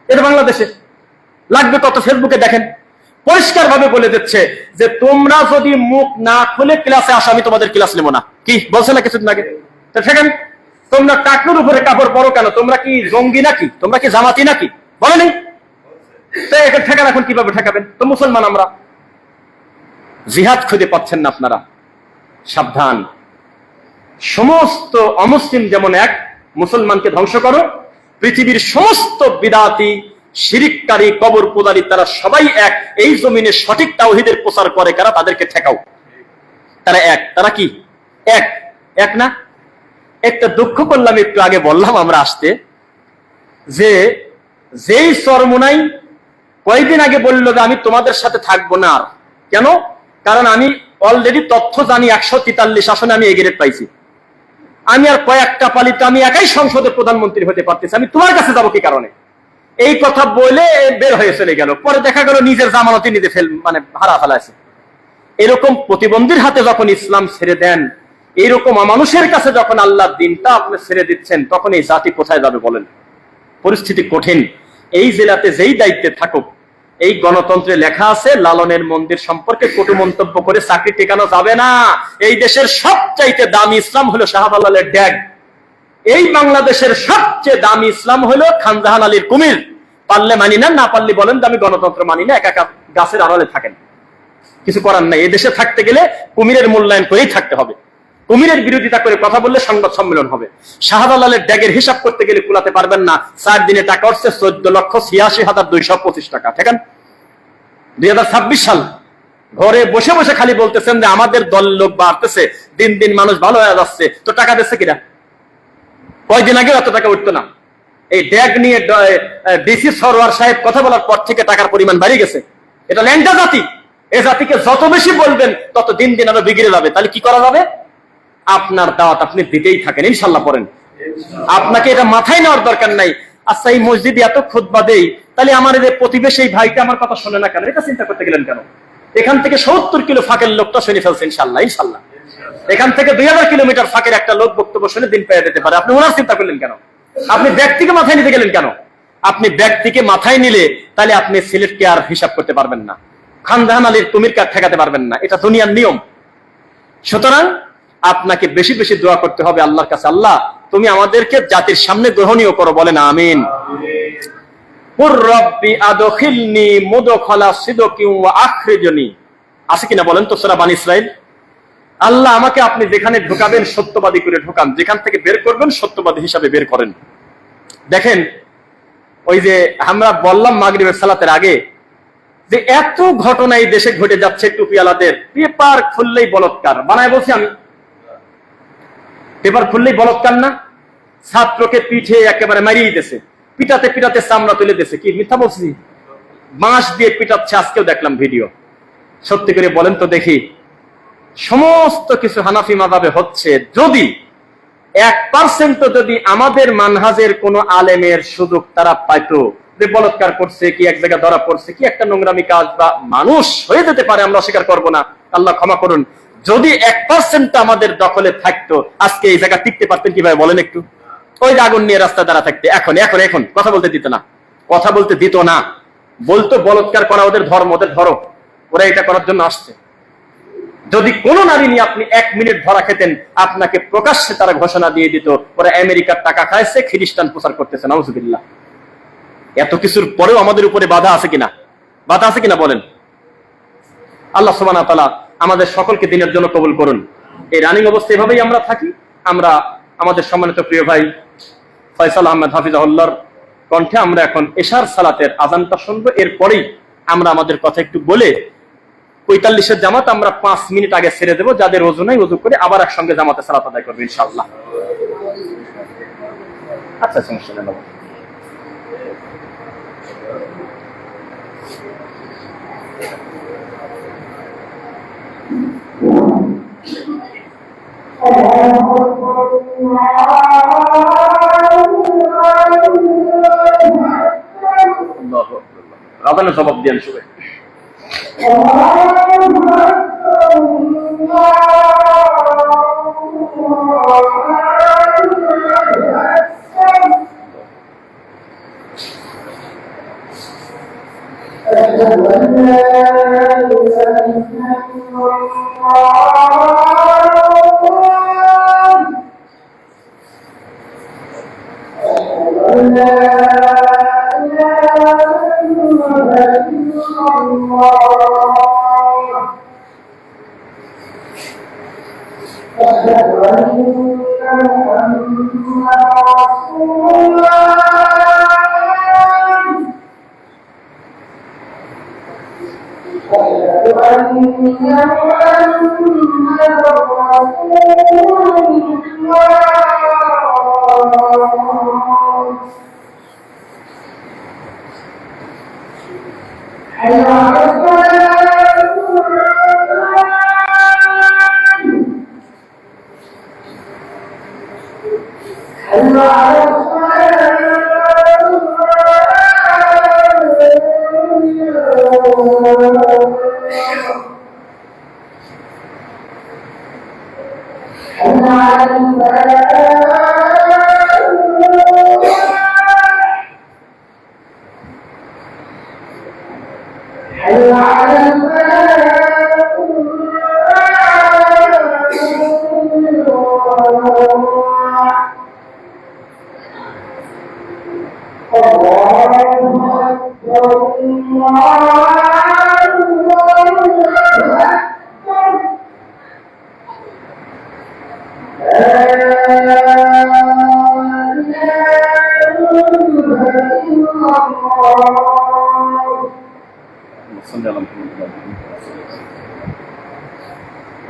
এটা বাংলাদেশে লাগবে তত ফেসবুকে দেখেন, পরিষ্কার ভাবে বলে দিচ্ছে যে তোমরা যদি মুখ না খুলে ক্লাসে আসো, আমি তোমাদের ক্লাস নেবো না। কি বলছে না কিছুদিন আগে? ঠেকান। তোমরা টাকনুর উপরে কাপড় পরো কেন? তোমরা কি জঙ্গি নাকি? তোমরা কি জামাতি নাকি? বলেনি? ঠেকান। এখন কিভাবে ঠেকাবেন? তো মুসলমান আমরা। জিহাদ খুঁজে পাচ্ছেন না আপনারা, সাবধান। সমস্ত অমুসলিম যেমন এক, মুসলমানকে ধ্বংস করো। পৃথিবীর সমস্ত বিদাতি, শিরিককারী, কবর পূজারী, তারা সবাই এক। এই জমিনে সঠিক তাওহীদের প্রচার করে কারা? তাদেরকে ঠেকাও। তারা এক। তারা কি এক? এক না? একটা দুঃখ করলাম, একটু আগে বললাম আমরা আসতে, যে যেই চরমোনাই কয়েকদিন আগে বললো যে আমি তোমাদের সাথে থাকবো না। আর কেন? কারণ আমি অলরেডি তথ্য জানি 143 আসনে আমি এগ্রেড পাইছি, আমি আর কয়েকটা পালিতে আমি একাই সংসদে প্রধানমন্ত্রী হতে পারতেছি, আমি তোমার কাছে যাবো কি কারণে? এই কথা বলে বের হয়ে চলে গেল। পরে দেখা গেল নিজের জামানতি নিজে হারা ফেলাছে। এরকম প্রতিবন্ধীর হাতে যখন ইসলাম ছেড়ে দেন, এইরকম মানুষের কাছে যখন আল্লাহর দিনটা আপনি ছেড়ে দিচ্ছেন, তখন এই জাতি কোথায় যাবে বলেন? পরিস্থিতি কঠিন। এই জেলাতে যেই দায়িত্বে থাকুক, এই গণতন্ত্রে লেখা আছে লালনের মন্দির সম্পর্কে কটু মন্তব্য করে চাকরি টেকানো যাবে না। এই দেশের সবচাইতে দামি ইসলাম হলো শাহজালালের ড্যাগ। এই বাংলাদেশের সবচেয়ে দামি ইসলাম হলো খানজাহান আলীর কুমির। পারলে মানি না, না পারলে বলেন আমি গণতন্ত্র মানি না, একা একা গাছের আড়ালে থাকেন, কিছু করার নাই। এই দেশে থাকতে গেলে কুমিরের মূল্যায়ন করেই থাকতে হবে। কুমিরের বিরোধিতা করে কথা বললে সংবাদ সম্মেলন হবে। শাহজালালের ড্যাগের হিসাব করতে গেলে কুলাতে পারবেন না। 4 দিনে টাকা উঠছে 14,86,225 টাকা। ঠিক আছে? 2026 সাল। ঘরে বসে বসে খালি বলতেছেন যে আমাদের দল লোক বাড়তেছে, দিন দিন মানুষ ভালো হয়ে যাচ্ছে, তো টাকা দিচ্ছে কিনা? কয়েকদিন আগে এত টাকা উঠতো না। এই ড্যাগ নিয়ে ডিসি সরওয়ার সাহেব কথা বলার পর থেকে টাকার পরিমাণ বাড়িয়ে গেছে। এটা ল্যাংটা জাতি। এই জাতিকে যত বেশি বলবেন তত দিন দিন আরো বিগড়ে যাবে। তাহলে কি করা যাবে? আপনার দাওয়াত আপনি দিতেই থাকেন, ইনশাল্লাহ পড়েন। আপনাকে এটা মাথায় নেওয়ার দরকার নাই। আচ্ছা, এই মসজিদে এত খুতবা দেই, তাহলে আমার এই প্রতিবেশী এই ভাইটা আমার কথা শোনে না কেন? এটা চিন্তা করতে গেলেন কেন? এখান থেকে 70 কিলো ফাঁকের লোকটা শুনে ফেলছে ইনশাল্লাহ। ইনশাল্লাহ এখান থেকে 2000 কিলোমিটার ফাঁকের একটা লোক বক্তব্য শুনে দিন পেয়ে দিতে পারে। আপনি ওনার চিন্তা করলেন কেন? আপনি ব্যক্তিকে মাথায় নিতে গেলেন কেন? আপনি ব্যক্তিকে মাথায় নিলে তাহলে আপনি সিলেটকে আর হিসাব করতে পারবেন না, খানজাহান আলীর কুমিরকে ঠেকাতে পারবেন না। এটা দুনিয়ার নিয়ম। সুতরাং আপনাকে বেশি বেশি দোয়া করতে হবে আল্লাহর কাছে, আল্লাহ তুমি আমাদেরকে জাতির সামনে গ্রহণীয় করো, বলেন আমিন। আছে কিনা বলেন তো সূরা বানী ইসরাইল? আল্লাহ আমাকে আপনি যেখানে ঢোকাবেন সত্যবাদী করে ঢোকান, যেখান থেকে বের করবেন সত্যবাদী হিসাবে বের করেন। দেখেন, ওই যে আমরা বললাম মাগরিবের সালাতের আগে যে এত ঘটনা এই দেশে ঘটে যাচ্ছে, টুপিওয়ালাদের পেপার খুললেই বলৎকার বানায়। বলছি আমি, পেপার খুললেই বলৎকার না? ছাত্রকে পিঠে একেবারে মারিয়ে দিতেছে, পিটাতে পিটাতে চামড়া তুলে দিতেছে। কি মিথ্যা বলছি? বাঁশ দিয়ে পিটাচ্ছে, আজকেও দেখলাম ভিডিও। সত্যি করে বলেন তো দেখি, সমস্ত কিছু হানাফি মাযহাবে হচ্ছে। যদি 1% যদি আমাদের মানহাজের কোন আলেমের সুযোগ তারা পাইতো যে বলৎকার করছে, কি এক জায়গায় ধরা পড়ছে, কি একটা নোংরামি কাজ বা মানুষ হয়ে যেতে পারে, আমরা অস্বীকার করবো না, আল্লাহ ক্ষমা করুন। যদি 1% আমাদের দখলে থাকতো, আজকে এই জায়গা টিকতে পারতেন কিভাবে বলেন একটু? ওই যে আগুন নিয়ে রাস্তা দ্বারা থাকতে, এখন এখন এখন কথা বলতে দিত না, কথা বলতে দিত না। বলতো বলৎকার করা ওদের ধর্ম, ওদের ধরো, ওরা এটা করার জন্য আসছে। যদি কোন নারী নিয়ে আপনি 1 মিনিট ধরা খেতেন, আপনাকে প্রকাশ্যে তারা ঘোষণা দিয়ে দিত ওরা আমেরিকার টাকা খাইছে, খ্রিস্টান প্রচার করতেছে। নাউজুবিল্লাহ। এত কিছুর পরেও আমাদের উপরে বাধা আছে কিনা? বাধা আছে কিনা বলেন? আল্লাহ সুবহানাহু ওয়া তাআলা আমাদের সকলকে দিনের জন্য কবুল করুন। এই রানিং অবস্থা এভাবেই আমরা থাকি। আমরা আমাদের সম্মানিত প্রিয় ভাই ফয়সাল আহমেদ হাফিজাহুল্লাহর কণ্ঠে আমরা এখন এশার সালাতের আযানটা শুনবো। এরপরেই আমরা আমাদের কথা একটু বলে 45-এর জামাত আমরা 5 মিনিট আগে ছেড়ে দেবো। যাদের ওযু নাই ওযু করে আবার একসঙ্গে জামাতে সালাত আদায় করবে ইনশাআল্লাহ। আচ্ছা, সমস্যা নেই। আযানের জবাব দেন সবাই।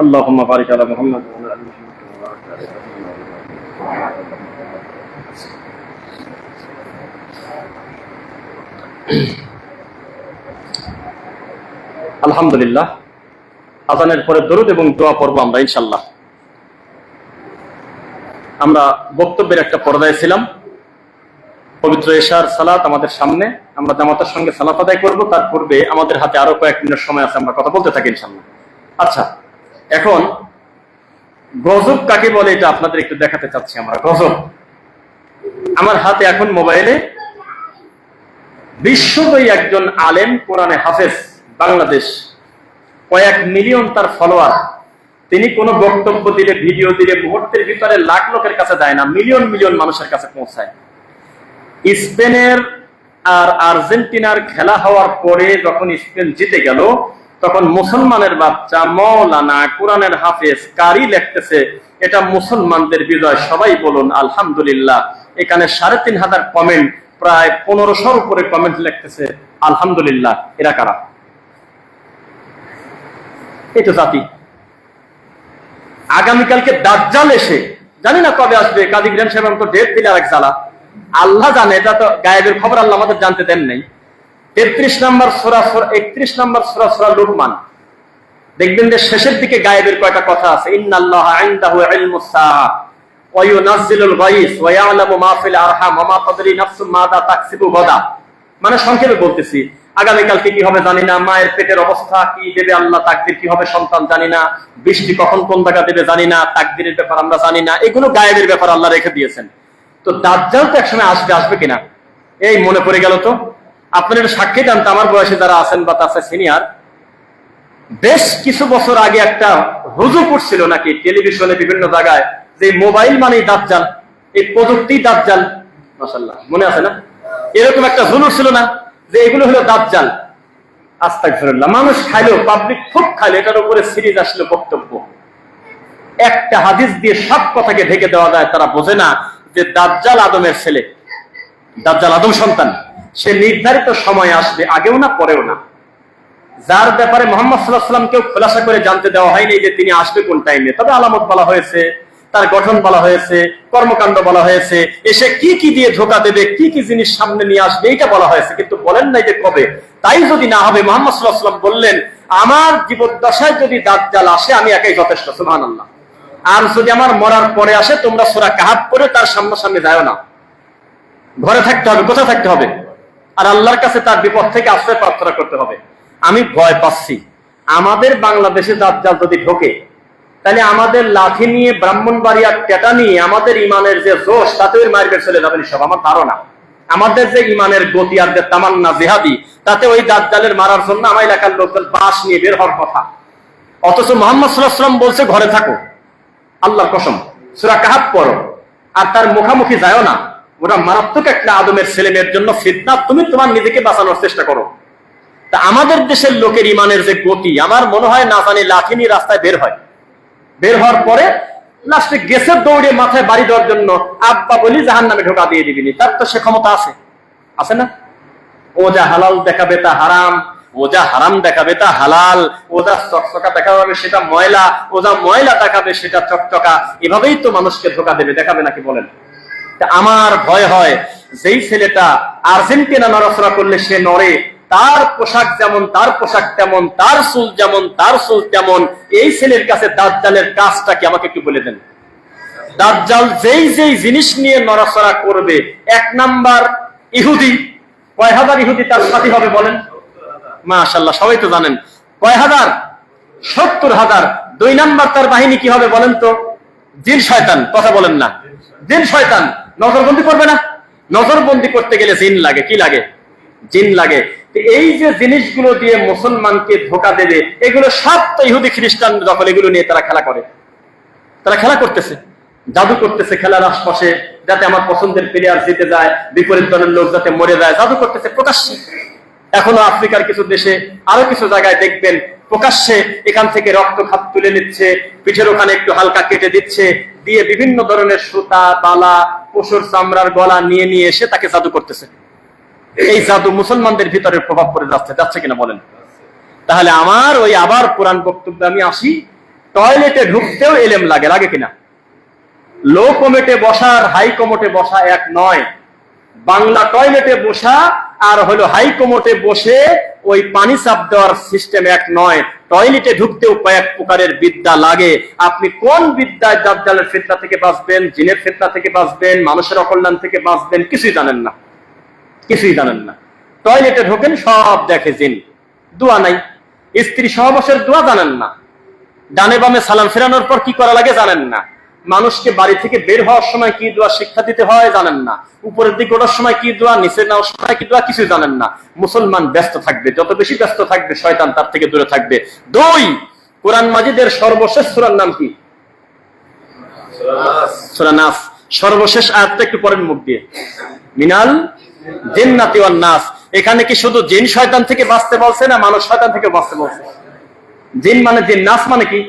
اللهم بارك على محمد وعلى ال محمد আলহামদুলিল্লাহ। আযানের পরে দরুদ এবং দোয়া পড়ব আমরা ইনশাআল্লাহ। আমরা বক্তব্যের একটা পর্যায়ে ছিলাম। পবিত্র এশার সালাত আমাদের সামনে, আমরা জামাতের সঙ্গে সালাত আদায় করব। তার পূর্বে আমাদের হাতে আরো কয়েক মিনিট সময় আছে, আমরা কথা বলতে থাকি ইনশাআল্লাহ। আচ্ছা, এখন গজব কাকে বলে এটা আপনাদের একটু দেখাতে চাচ্ছি আমরা। গজব, আমার হাতে এখন মোবাইলে বিশ্বজয়ী একজন আলেম, কোরআনে হাফেজ, বাংলাদেশ, কয়েক মিলিয়ন তার ফলোয়ার। তিনি কোনো বক্তব্য দিলে, ভিডিও দিলে মুহূর্তের ভিতরে লাখ লোকের কাছে যায় না, মিলিয়ন মিলিয়ন মানুষের কাছে পৌঁছায়। স্পেনের আর আর্জেন্টিনার খেলা হওয়ার পরে যখন স্পেন জিতে গেল, তখন মুসলমানের বাচ্চা মৌলানা, কোরআনের হাফেজ, কারি লিখতেছে এটা মুসলমানদের বিজয়, সবাই বলুন আলহামদুলিল্লাহ। এখানে ৩৫০০ কমেন্ট, প্রায় ১৫০০ উপরে কমেন্ট লিখতেছে আলহামদুলিল্লাহ। এরা কারা? এই তো জাতি। আগামীকালকে দাজ্জাল এসে, জানি না কবে আসবে, কাজী ইব্রাহিম সাহেব আমাকে ডেট দিলে আরেক জ্বালা, আল্লাহ জানে, এটা তো গায়েবের খবর আল্লাহ আমাদের জানতে দেন নাই। ৩৩ নম্বর সূরা, ৩১ নম্বর সূরা লুকমান, দেখবেন যে শেষের দিকে গায়েবের কয়টা কথা আছে। ইন্নাল্লাহা ইনদাহু ইলমুস সাআ ওয়া ইউনাজ্জিলুল গায়স ওয়া ইয়ালামু মা ফিল আরহাম ওয়া মা তাদরি নাফসুম মাযা তাকসিবু গাদা। মানে সংক্ষেপে বলতেছি, আগামীকালকে কি হবে জানি না, মায়ের পেটের অবস্থা কি দেবে আল্লাহ, তাকদির কি হবে সন্তান জানি না, বৃষ্টি কখন কোন জায়গা দেবে জানি না, তাকদিরের ব্যাপার আমরা জানি না, এগুলো গায়েবের ব্যাপার আল্লাহ রেখে দিয়েছেন। তো দাজ্জাল তো একসময় আসবে, আসবে কিনা এই মনে পড়ে গেল। তো আপনারা সাক্ষী দেন, আমার বয়সে যারা আছেন বা তার সিনিয়র, বেশ কিছু বছর আগে একটা হুজুর করছিল নাকি টেলিভিশনে বিভিন্ন জায়গায়, যে মোবাইল মানেই দাজ্জাল, এই প্রযুক্তি দাজ্জাল। মাশাআল্লাহ, মনে আছে না? এরকম একটা জুলুস ছিল না যে এগুলো হলো দাজ্জাল। আস্তাগফিরুল্লাহ। মানুষ খাইলো, পাবলিক খুব খাইলো, এটার উপরে সিরিজ আসলো বক্তব্য। একটা হাদিস দিয়ে সব কথাকে ঢেকে দেওয়া যায়। তারা বোঝে না যে দাজ্জাল আদমের ছেলে, দাজ্জাল আদম সন্তান। সে নির্ধারিত সময় আসবে, আগেও না পরেও না। যার ব্যাপারে মুহাম্মদ সাল্লাল্লাহু আলাইহি ওয়াসাল্লাম কেউ খোলাসা করে জানতে দেওয়া হয়নি যে তিনি আসবে কোন টাইমে। তবে আলামত বলা হয়েছে, তার গঠন বলা হয়েছে, কর্মকাণ্ড বলা হয়েছে, এসে কি কি দিয়ে ধোঁকা দেবে, কি কি জিনিস সামনে নিয়ে আসবে, এটা বলা হয়েছে, কিন্তু বলেন নাই যে কবে। তাই যদি না হবে, মুহাম্মদ সাল্লাল্লাহু আলাইহি ওয়াসাল্লাম বললেন, আমার জীবদ্দশায় যদি দাজ্জাল আসে আমি একাই যথেষ্ট, সুবহানাল্লাহ। আর যদি আমার মরার পরে আসে, তোমরা সূরা কাহাফ করে তার সামনাসামনি যাও না, ঘরে থাকতে হবে। কোথায় থাকতে হবে? আর আল্লাহর কাছে তার বিপদ থেকে আশ্রয় প্রার্থনা করতে হবে। আমি ভয় পাচ্ছি, আমাদের বাংলাদেশে দাজ্জাল যদি ঢোকে, তাহলে আমাদের লাঠি নিয়ে, ব্রাহ্মণবাড়িয়ার টেটা নিয়ে আমাদের ইমানের যে জোশ, তাতে ওই মারবে চলে যাবেন সব। আমার ধারণা আমাদের যে ইমানের গতি আর যে তামান্না জিহাদি, তাতে ওই দাজ্জালের মারার জন্য আমার এলাকার লোকজন বাস নিয়ে বের হওয়ার কথা। অথচ মুহাম্মদ সাল্লাল্লাহু আলাইহি ওয়াসাল্লাম বলছে ঘরে থাকো, আল্লাহর কসম, সূরা কাহাফ পড়ো, আর তার মুখামুখি যাও না। ওটা মারাত্মক একটা আদমের ছেলে মেয়ের জন্য ফিতনা। তুমি তোমার নিজেকে বাঁচানোর চেষ্টা করো। তা আমাদের দেশের লোকের ইমানের যে গতি, আমার মনে হয় না জানি লাঠি নিয়ে রাস্তায় বের হয়, বের হওয়ার পরে লাস্টে গেছে দৌড়ে মাথায় বাড়ি দেওয়ার জন্য, আব্বা বলি জাহান্নামে ঢোকা দিয়ে দিবিনি। তার তো সে ক্ষমতা আছে, আছে না? ও যা হালাল দেখাবে তা হারাম, ও যা হারাম দেখাবে তা হালাল, ও যা চকচকা দেখাবে সেটা ময়লা, ও যা ময়লা দেখাবে সেটা চকচকা। এভাবেই তো মানুষকে ধোকা দেবে, দেখাবে নাকি বলেন? আমার ভয় হয়, যেই ছেলেটা আর্জেন্টিনা নড়াচড়া করলে সে নড়ে, তার পোশাক যেমন তার পোশাক তেমন, তার চুল যেমন তার চুল তেমন। এই ছেলের কাছে দাজ্জালের কাজটা কি আমাকে একটু বলে দেন। দাজ্জাল যেই যেই জিনিস নিয়ে নড়াচড়া করবে, 1 নাম্বার ইহুদি, কয় হাজার ইহুদি তার সাথী হবে বলেন? মাশাআল্লাহ, সবাই তো জানেন কয় হাজার? 70,000। 2 নাম্বার তার বাহিনী কি হবে বলেন তো? জিন শয়তান। কথা বলেন না? জিন শয়তান। নজরবন্দি করবে না? নজরবন্দি করতে গেলে জিন লাগে। কি লাগে? জিন লাগে। এই যে জিনিসগুলো দিয়ে মুসলমানকে ধোকা দেবে, এগুলো সব তো ইহুদি খ্রিস্টান যখন এগুলো নিয়ে তারা খেলা করে, তারা খেলা করতেছে, জাদু করতেছে খেলার আশপাশে, যাতে আমার পছন্দের প্লেয়ার জিতে যায়, বিপরীত দলের লোক যাতে মরে যায়, জাদু করতেছে প্রকাশ্যে। এখনো আফ্রিকার কিছু দেশে, আরো কিছু জায়গায় দেখবেন প্রকাশ্যে এখান থেকে রক্ত খাত তুলে নিচ্ছে, পিঠের ওখানে একটু হালকা কেটে দিচ্ছে, দিয়ে বিভিন্ন ধরনের সুতা, বালা, পশুর চামড়ার গলা নিয়ে নিয়ে এসে তাকে জাদু করতেছে। এই জাদু মুসলমানদের ভিতরে প্রভাব পড়ে যাচ্ছে কিনা বলেন? তাহলে আমার ওই আবার কোরআন বক্তব্যে আমি আসি, টয়লেটে ঢুকতেও এলেম লাগে। লাগে কিনা? লো কমেটে বসা আর হাই কমোটে বসা এক নয়। বাংলা টয়লেটে বসা আর হলো হাই কমোটে বসে ওই পানি চাপ দেওয়ার সিস্টেম এক নয়। টয়লেটে ঢুকতেও কয়েক প্রকারের বিদ্যা লাগে। আপনি কোন বিদ্যায় দাজ্জালের ফিতনা থেকে বাঁচবেন, জিনের ফিতনা থেকে বাঁচবেন, মানুষের অকল্যাণ থেকে বাঁচবেন, কিছুই জানেন না, কিছুই জানেন না। টয়লেটে ঢোকেন, সব দেখে জিন। দোয়া নাই, স্ত্রী সহবাসের দোয়া জানেন না, ডানে বামে সালাম ফেরানোর পর কি করা লাগে জানেন না, মানুষকে বাড়ি থেকে বের হওয়ার সময় কি দোয়া শিক্ষা দিতে হয় জানেন না, উপরের দিকে ওঠার সময় কি দোয়া, নিচে নেওয়ার সময় কি দোয়া, কিছুই জানেন না। মুসলমান ব্যস্ত থাকবে, যত বেশি ব্যস্ত থাকবে শয়তান তার থেকে দূরে থাকবে। 2, কোরআন মাজিদের সর্বশেষ সূরার নাম কি? সূরা নাস। সর্বশেষ আয়াতটা একটু পরের মুখ দিয়ে, মিনাল জিন্নাতি ওয়ান নাস। এখানে কি শুধু জিন শয়তান থেকে বাঁচতে বলছে না মানুষ শয়তান থেকে বাঁচতে বলছে? জিন মানে জিন, নাস মানে কি?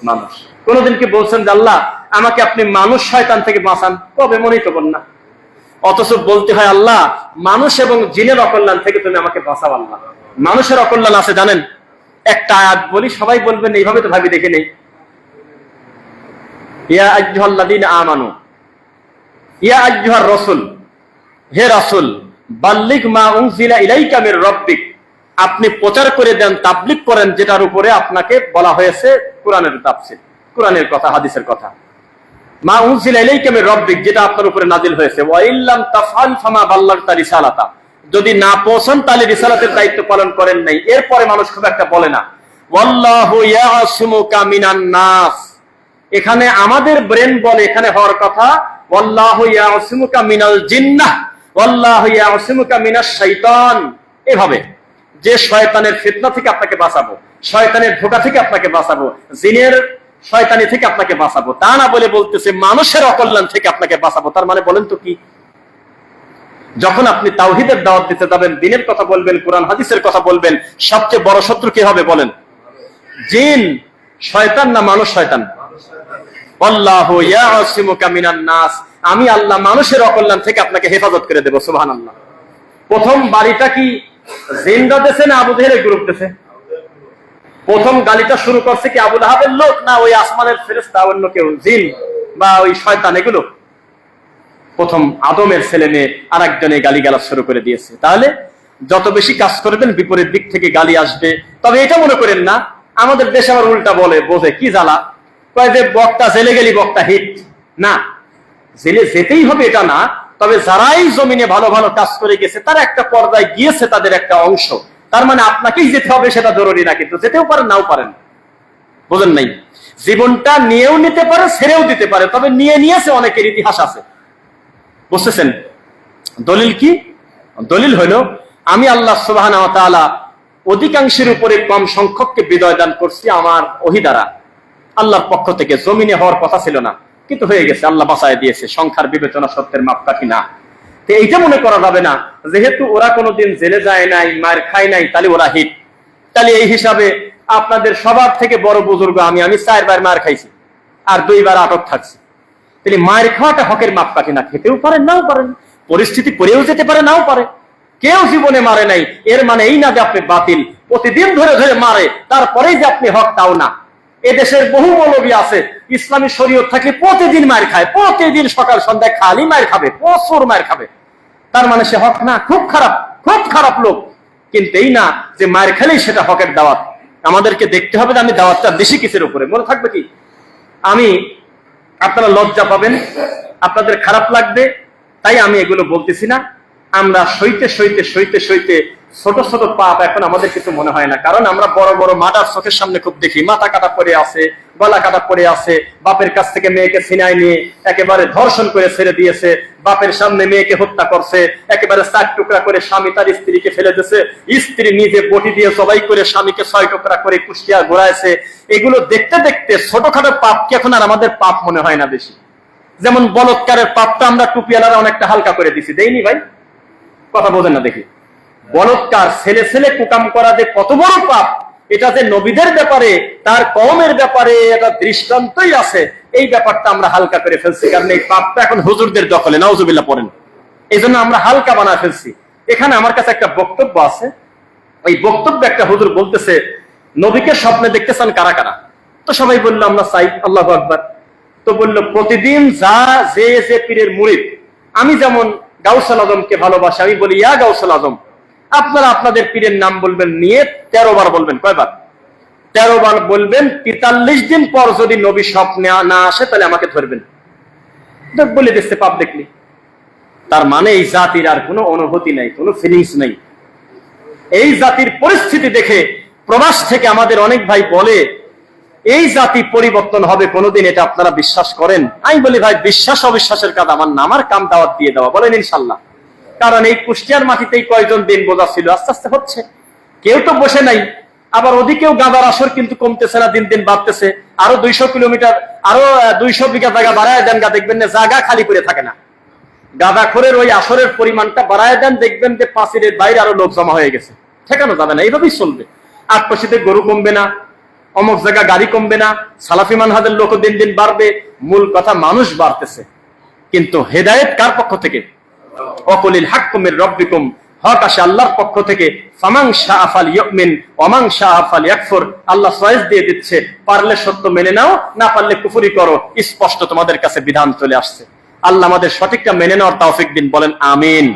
মানুষ। কোনদিন কি বলছেন যে আল্লাহ আমাকে আপনি মানুষ শয়তান থেকে বাঁচান? কবে? মনেই তো বল না। অথচ বলতে হয় আল্লাহ মানুষ এবং জিনের অকল্যাণ থেকে তুমি আমাকে বাঁচাও। আল্লাহ মানুষের অকল্যাণ আছে জানেন? একটা আয়াত বলি, সবাই বলবেন এইভাবে তো ভাবি দেখে নেই। ইয়া আইয়ুহাল্লাযীনা আমানু, ইয়া আইয়ুহার রাসূল, হে রাসূল, বাল্লিগ মা উনজিলা ইলাইকা মির রাব্বিক, আপনি প্রচার করে দেন, তাবলীগ করেন যেটার উপরে আপনাকে বলা হয়েছে কোরআনের তাফসীর, কোরআনের কথা, হাদিসের কথা। মা উনজিলা ইলাইকা মির রাব্বিক, যেটা আপনার উপরে নাজিল হয়েছে। ওয়া ইল্লাম তাফআল ফামা বাল্লাগতা রিসালাতা, যদি না পৌঁছান তাহলে রিসালাতের দায়িত্ব পালন করেন নাই। এরপরে মানুষ খুব একটা বলে না। ওয়াল্লাহু ইয়াসিমুকা মিনান নাস, এখানে আমাদের ব্রেন বলে এখানে হওয়ার কথা ওয়াল্লাহু ইয়াসিমুকা মিনাল জিন্নাহ ওয়াল্লাহু ইয়াসিমুকা মিনাশ শাইতান। এভাবে যে শয়তানের ফিতনা থেকে আপনাকে বাঁচাবো, শয়তানের ধোঁকা থেকে আপনাকে বাঁচাবো, জিনের শয়তানি থেকে আপনাকে বাঁচাবো, তা না বলে বলতেছে মানুষের অকল্যাণ থেকে আপনাকে বাঁচাবো। তার মানে বলেন তো কি? যখন আপনি তাওহীদের দাওয়াত দিতে যাবেন, দ্বীনের কথা বলবেন, কোরআন হাদিসের কথা বলবেন, সবচেয়ে বড় শত্রু কে হবে বলেন? জিন শয়তান না মানুষ শয়তান? আল্লাহু ইয়াসিমুকা মিনান নাস, আমি আল্লাহ মানুষের অকল্যাণ থেকে আপনাকে হেফাজত করে দেব। সুবহানাল্লাহ। প্রথম বাড়িটা কি জিনরা দেশে না আবু জেহেলের গ্রুপ দেশে? প্রথম গালিটা শুরু করছে কি আবু লাহাবের লোক না ওই আসমানের ফেরেশতা অন্য কেউ, জিন বা ওই শয়তান? এগুলো প্রথম আদমের ছেলে মেয়ে আর একজনে গালিগালাজ শুরু করে দিয়েছে। তাহলে যত বেশি কাজ করবেন বিপরীত দিক থেকে গালি আসবে। তবে এটা মনে করেন না আমাদের দেশে আবার উল্টা বলে, বোঝে কি জ্বালা, কয় যে বক্তা জেলে গেলি বক্তা হিট। না, জেলে যেতেই হবে এটা না, তবে যারাই জমিনে ভালো ভালো কাজ করে গেছে তারা একটা পর্যায়ে গিয়েছে, তাদের একটা অংশ। তার মানে আপনাকেই যেতে হবে সেটা জরুরি না, কিন্তু যেতেও পারেন নাও পারেন। বোঝেন নাই? জীবনটা নিয়েও নিতে পারে, ছেড়েও দিতে পারে, তবে নিয়েছে অনেকের ইতিহাস আছে। বুঝতেছেন? দলিল কি? দলিল হলো আমি আল্লাহ সুবহানাহু ওয়া তাআলা অধিকাংশের উপরে কম সংখ্যককে বিজয় দান করছি আমার ওহী দ্বারা, আল্লাহর পক্ষ থেকে। জমিনে হওয়ার কথা ছিল না, কিন্তু হয়ে গেছে, আল্লাহ বাঁচায় দিয়েছে। সংখ্যার বিবেচনা সত্যের মাপকাঠি না। তো এইটা মনে করা যাবে না যেহেতু ওরা কোনোদিন জেলে যায় নাই, মার খায় নাই, তাহলে ওরা হিট। তাহলে এই হিসাবে আপনাদের সবার থেকে বড় বুজুর্গ আমি 4 বার মার খাইছি আর 2 বার আটক থাকছি। তাহলে মায়ের খাওয়াটা হকের মাপকাঠি না। খেতেও পারেন নাও পারেন, পরিস্থিতি পড়েও যেতে পারে নাও পারে। কেউ জীবনে মারে নাই এর মানে এই না যে আপনি বাতিল। প্রতিদিন ধরে ধরে মারে, তারপরেই যে আপনি হক তাও না। এদেশের বহু মৌলবী আছে ইসলামী শরীয়ত থাকলে প্রতিদিন মার খায়, প্রতিদিন সকাল সন্ধ্যায় খালি মার খাবে, প্রচুর মার খাবে। তার মানে সে হক না? খুব খারাপ, খুব খারাপ লোক। কিন্তু এই না যে মায়ের খেলেই সেটা হকের দাওয়াত। আমাদেরকে দেখতে হবে যে আমি দাওয়াতটা বেশি কিসের উপরে। মনে থাকবে কি, আমি আপনারা লজ্জা পাবেন, আপনাদের খারাপ লাগবে, তাই আমি এগুলো বলতেছি না। আমরা সইতে সইতে সইতে সইতে ছোট ছোট পাপ এখন আমাদের কিছু মনে হয় না, কারণ আমরা বড় বড় মার্ডার চোখের সামনে খুব দেখি। মাথা কাটা পড়ে আছে, গলা কাটা পড়ে আছে, বাপের কাছ থেকে মেয়েকে ছিনাই নিয়ে একেবারে ধর্ষণ করে ছেড়ে দিয়েছে, বাপের সামনে মেয়েকে হত্যা করছে, একেবারে 4 টুকরা করে স্বামী তার স্ত্রীকে ফেলে দিয়েছে, স্ত্রী নিজে বটি দিয়ে জবাই করে স্বামীকে 6 টুকরা করে কুষ্টিয়া ঘোরাইছে। এগুলো দেখতে দেখতে ছোটখাটো পাপ কি এখন আর আমাদের পাপ মনে হয় না বেশি? যেমন বলৎকারের পাপটা আমরা টুপিওয়ালারা অনেকটা হালকা করে দিছি, দেইনি ভাই? কথা বোঝেন না দেখি। বলৎকার, ছেলে ছেলে কুকাম করা যে কত বড় পাপ, এটা যে নবীদের ব্যাপারে, তার কওমের ব্যাপারে এটা দৃষ্টান্তই আছে, এই ব্যাপারটা আমরা হালকা করে ফেলছি, কারণ এই পাপটা এখন হুজুরদের দখলে, নাউজুবিল্লাহ পড়েন। এই জন্য আমরা হালকা বানায় ফেলছি। এখানে আমার কাছে একটা বক্তব্য আছে, ওই বক্তব্য একটা হুজুর বলতেছে, নবীকে স্বপ্নে দেখতেছেন কারা কারা? তো সবাই বললো আমরা চাই। আল্লাহু আকবার। তো বললো প্রতিদিন যে পীরের মুরিদ, আমি যেমন গাউসুল আজমকে ভালোবাসি, আমি বলি ইয়া গাউসুল আজম, আপনারা আপনাদের পীরের নাম বলবেন, নিয়ে 13 বার বলবেন। কয়বার? 13 বার বলবেন। 43 দিন পর যদি নবী স্বপ্নে না আসে তাহলে আমাকে ধরবেন। বলে দিচ্ছে পাপ দেখলি। তার মানে এই জাতির আর কোনো অনুভূতি নাই, কোনো ফিলিংস নাই। এই জাতির পরিস্থিতি দেখে প্রবাস থেকে আমাদের অনেক ভাই বলে এই জাতি পরিবর্তন হবে কোনোদিন, এটা আপনারা বিশ্বাস করেন? আমি বলি ভাই, বিশ্বাস অবিশ্বাসের কাজ আমার না, আমার কাম দাওয়াত দিয়ে দেওয়া। বলেন ইনশাল্লাহ। কারণ এই কুষ্টিয়ার মাটিতেই কয়েকজন দিন বোঝা ছিল, আস্তে আস্তে হচ্ছে। কেউ তো বসে নাই। আবার ওদিকেও গাঁদার আসর কিন্তু কমতেছে না, দিন দিন বাড়তেছে। আরো 200 কিলোমিটার, আরো 200 বিঘা জায়গা বাড়ায় দেন, দেখবেন না জায়গা খালি করে থাকে না। গাঁদাখোরের ওই আসরের পরিমাণটা বাড়ায় দেন, দেখবেন যে পাঁচিলের বাইরে আরো লোক জমা হয়ে গেছে। ঠেকানো যাবে না, এইভাবেই চলবে। আটপাশিতে গরু কমবে না, অমুক জায়গা গাড়ি কমবে না, সালাফি মানহাজের লোক দিন দিন বাড়বে। মূল কথা মানুষ বাড়তেছে, কিন্তু হেদায়েত কার পক্ষ থেকে? ওয়াকুলিল হাক্কু মির রাব্বিকুম, হক আসে আল্লাহর পক্ষ থেকে। ফামান শাআ ফালইউমিন ওয়া মান শাআ ফালইয়াকফুর। আল্লাহ চয়েস দিয়ে দিচ্ছে, পারলে সত্য মেনে নাও, না পারলে কুফরি করো। স্পষ্ট তোমাদের কাছে বিধান চলে আসছে। আল্লাহ আমাদের সঠিকটা মেনে নেওয়ার তৌফিক দিন। বলেন আমিন।